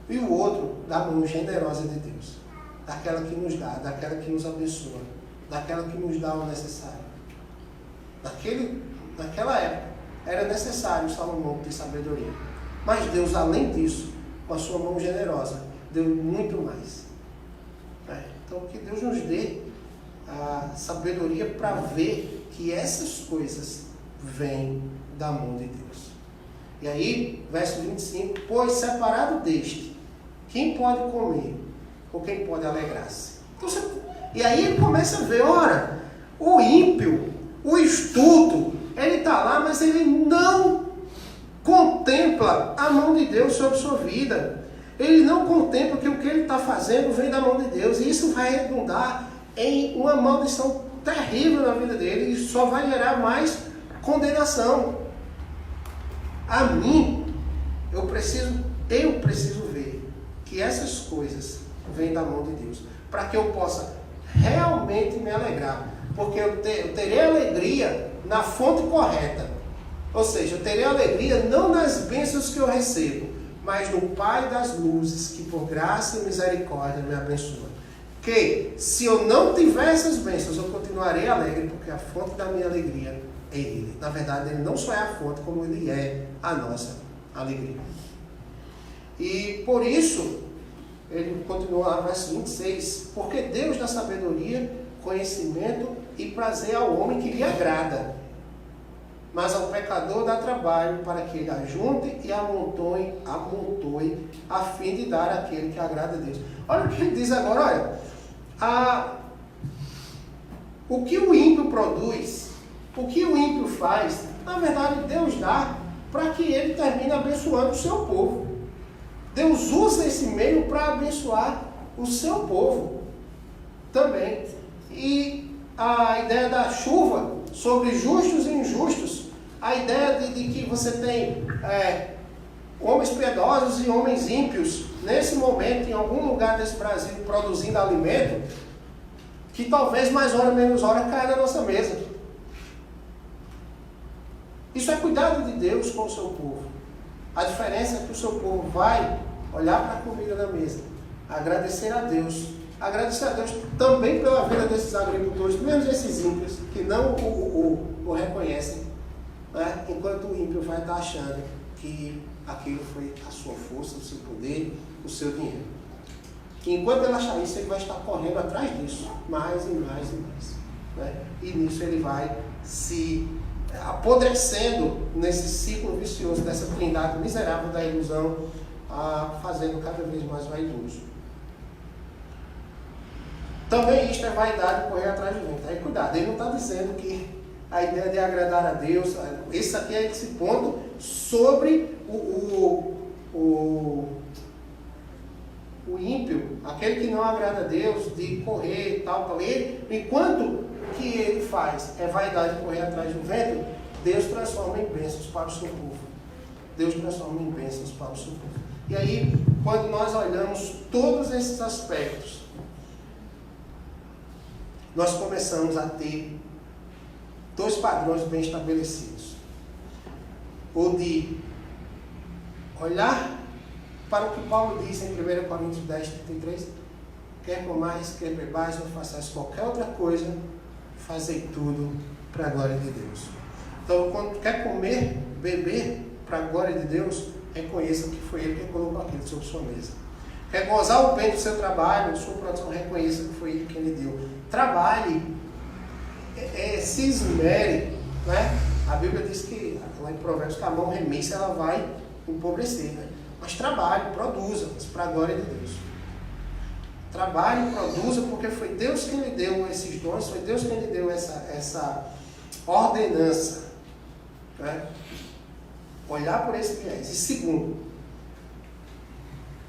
E o outro, da mão generosa de Deus, daquela que nos dá, daquela que nos abençoa, daquela que nos dá o necessário. Naquela época, era necessário Salomão ter sabedoria. Mas Deus, além disso, com a sua mão generosa, deu muito mais. Então, que Deus nos dê a sabedoria para ver que essas coisas vêm da mão de Deus. E aí, verso 25, pois separado deste, quem pode comer ou quem pode alegrar-se? Então, e aí ele começa a ver, ora, o ímpio, o estulto, ele está lá, mas ele não contempla a mão de Deus sobre sua vida. Ele não contempla que o que ele está fazendo vem da mão de Deus. E isso vai redundar em uma maldição terrível na vida dele. E só vai gerar mais condenação. A mim, eu preciso ver que essas coisas vêm da mão de Deus. Para que eu possa realmente me alegrar. Porque eu terei alegria na fonte correta. Ou seja, eu terei alegria não nas bênçãos que eu recebo, mas no Pai das luzes, que por graça e misericórdia me abençoa. Que se eu não tiver essas bênçãos, eu continuarei alegre, porque a fonte da minha alegria é Ele. Na verdade, Ele não só é a fonte, como Ele é a nossa alegria. E por isso, ele continua lá no verso 26, porque Deus dá sabedoria, conhecimento e prazer ao homem que lhe agrada. Mas ao pecador dá trabalho para que ele ajunte e amontoe, a fim de dar àquele que agrada a Deus. Olha o que ele diz agora, olha. O que o ímpio produz, o que o ímpio faz, na verdade Deus dá para que ele termine abençoando o seu povo. Deus usa esse meio para abençoar o seu povo também. E a ideia da chuva sobre justos e injustos, a ideia de que você tem homens piedosos e homens ímpios, nesse momento, em algum lugar desse Brasil, produzindo alimento, que talvez mais hora menos hora caia na nossa mesa. Isso é cuidado de Deus com o seu povo. A diferença é que o seu povo vai olhar para a comida na mesa, agradecer a Deus também pela vida desses agricultores, mesmo esses ímpios, que não o reconhecem, né? Enquanto o ímpio vai estar achando que aquilo foi a sua força, o seu poder, o seu dinheiro. E enquanto ele achar isso, ele vai estar correndo atrás disso, mais e mais e mais, né? E nisso ele vai se apodrecendo nesse ciclo vicioso dessa trindade miserável da ilusão, fazendo cada vez mais vaidoso. Também isto é vaidade, correr atrás do vento. Aí cuidado, ele não está dizendo que a ideia de agradar a Deus, esse aqui é esse ponto sobre o ímpio, aquele que não agrada a Deus, de correr e tal, para ele, enquanto o que ele faz é vaidade, correr atrás do vento, Deus transforma em bênçãos para o seu povo. Deus transforma em bênçãos para o seu povo. E aí, quando nós olhamos todos esses aspectos, nós começamos a ter dois padrões bem estabelecidos. O de olhar para o que Paulo diz em 1 Coríntios 10, 33, quer comais, quer bebais, ou façais qualquer outra coisa, fazei tudo para a glória de Deus. Então, quando quer comer, beber para a glória de Deus, reconheça que foi Ele que colocou aquilo sobre sua mesa. Quer gozar o bem do seu trabalho, sua produção, reconheça que foi Ele quem lhe deu. Trabalhe, se esmere, né? A Bíblia diz que, lá em Provérbios, que a mão remissa ela vai empobrecer, né? Mas trabalhe, produza, mas para a glória de Deus. Trabalhe, produza, porque foi Deus quem lhe deu esses dons, foi Deus quem lhe deu essa ordenança, né? Olhar por esse viés. E segundo,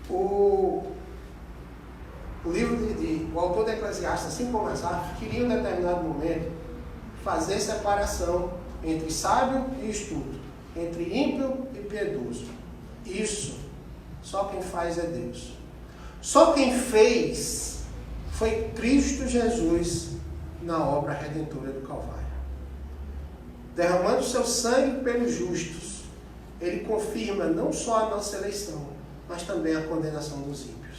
o livro o autor da Eclesiastes, assim como Asaf, queria em determinado momento fazer separação entre sábio e estudo, entre ímpio e piedoso. Isso, só quem faz é Deus. Só quem fez foi Cristo Jesus na obra redentora do Calvário. Derramando seu sangue pelos justos, Ele confirma não só a nossa eleição, mas também a condenação dos ímpios.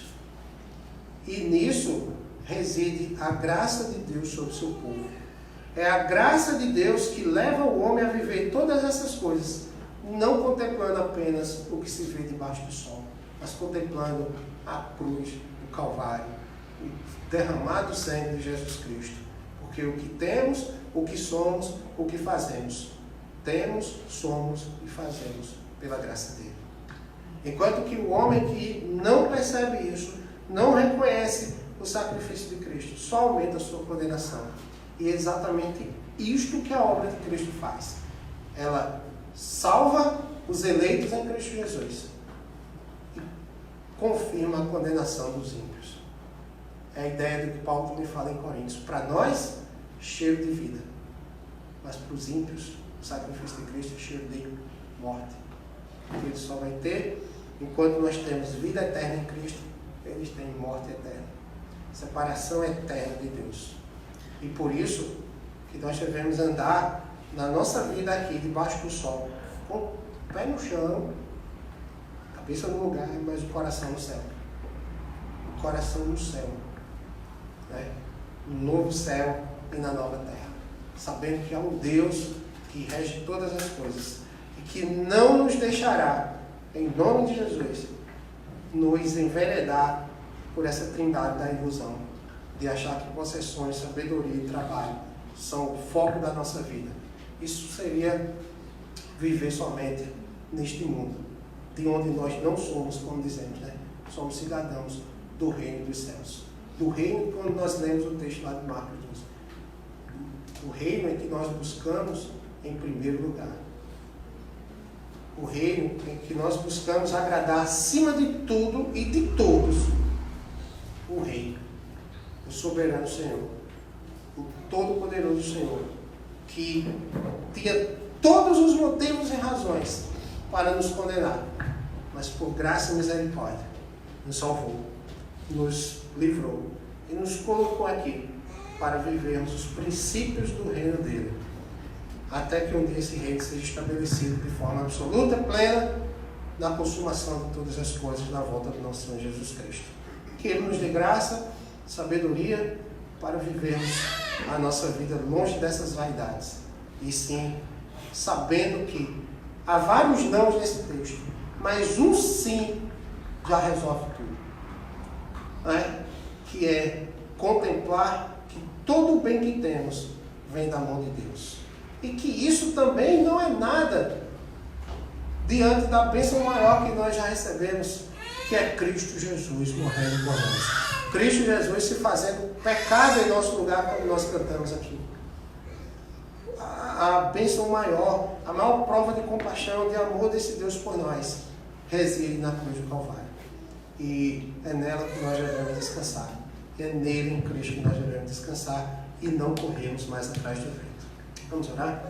E nisso reside a graça de Deus sobre o seu povo. É a graça de Deus que leva o homem a viver todas essas coisas, não contemplando apenas o que se vê debaixo do sol, mas contemplando a cruz, o Calvário, o derramado sangue de Jesus Cristo. Porque o que temos, o que somos, o que fazemos, temos, somos e fazemos pela graça dele. Enquanto que o homem que não percebe isso, não reconhece o sacrifício de Cristo, só aumenta a sua condenação. E é exatamente isto que a obra de Cristo faz. Ela salva os eleitos em Cristo Jesus e confirma a condenação dos ímpios. É a ideia do que Paulo também fala em Coríntios. Para nós, cheiro de vida. Mas para os ímpios, o sacrifício de Cristo é cheiro de morte. Porque ele só vai ter, enquanto nós temos vida eterna em Cristo, eles têm morte eterna. Separação eterna de Deus. E por isso que nós devemos andar na nossa vida aqui, debaixo do sol, com o pé no chão, cabeça no lugar, mas o coração no céu. O coração no céu. Né? No novo céu e na nova terra. Sabendo que há um Deus que rege todas as coisas e que não nos deixará, em nome de Jesus, nos enveredar por essa trindade da ilusão, de achar que possessões, sabedoria e trabalho são o foco da nossa vida. Isso seria viver somente neste mundo, de onde nós não somos, como dizemos, né? Somos cidadãos do reino dos céus. Do reino, quando nós lemos o texto lá de Marcos 12. O reino em que nós buscamos em primeiro lugar. O reino em que nós buscamos agradar acima de tudo e de todos o Rei, o soberano Senhor, o todo-poderoso Senhor, que tinha todos os motivos e razões para nos condenar, mas por graça e misericórdia nos salvou, nos livrou e nos colocou aqui para vivermos os princípios do reino dele, até que um dia esse reino seja estabelecido de forma absoluta, plena, na consumação de todas as coisas na volta do nosso Senhor Jesus Cristo. Que Ele nos dê graça, sabedoria para vivermos a nossa vida longe dessas vaidades, e sim sabendo que há vários nãos nesse texto, mas um sim já resolve tudo, que é contemplar que todo o bem que temos vem da mão de Deus, e que isso também não é nada diante da bênção maior que nós já recebemos, que é Cristo Jesus morrendo por nós. Cristo Jesus se fazendo pecado em nosso lugar, como nós cantamos aqui. A bênção maior, a maior prova de compaixão, de amor desse Deus por nós, reside na cruz do Calvário. E é nela que nós devemos descansar. É nele, em Cristo, que nós devemos descansar e não corrermos mais atrás do vento. Vamos orar?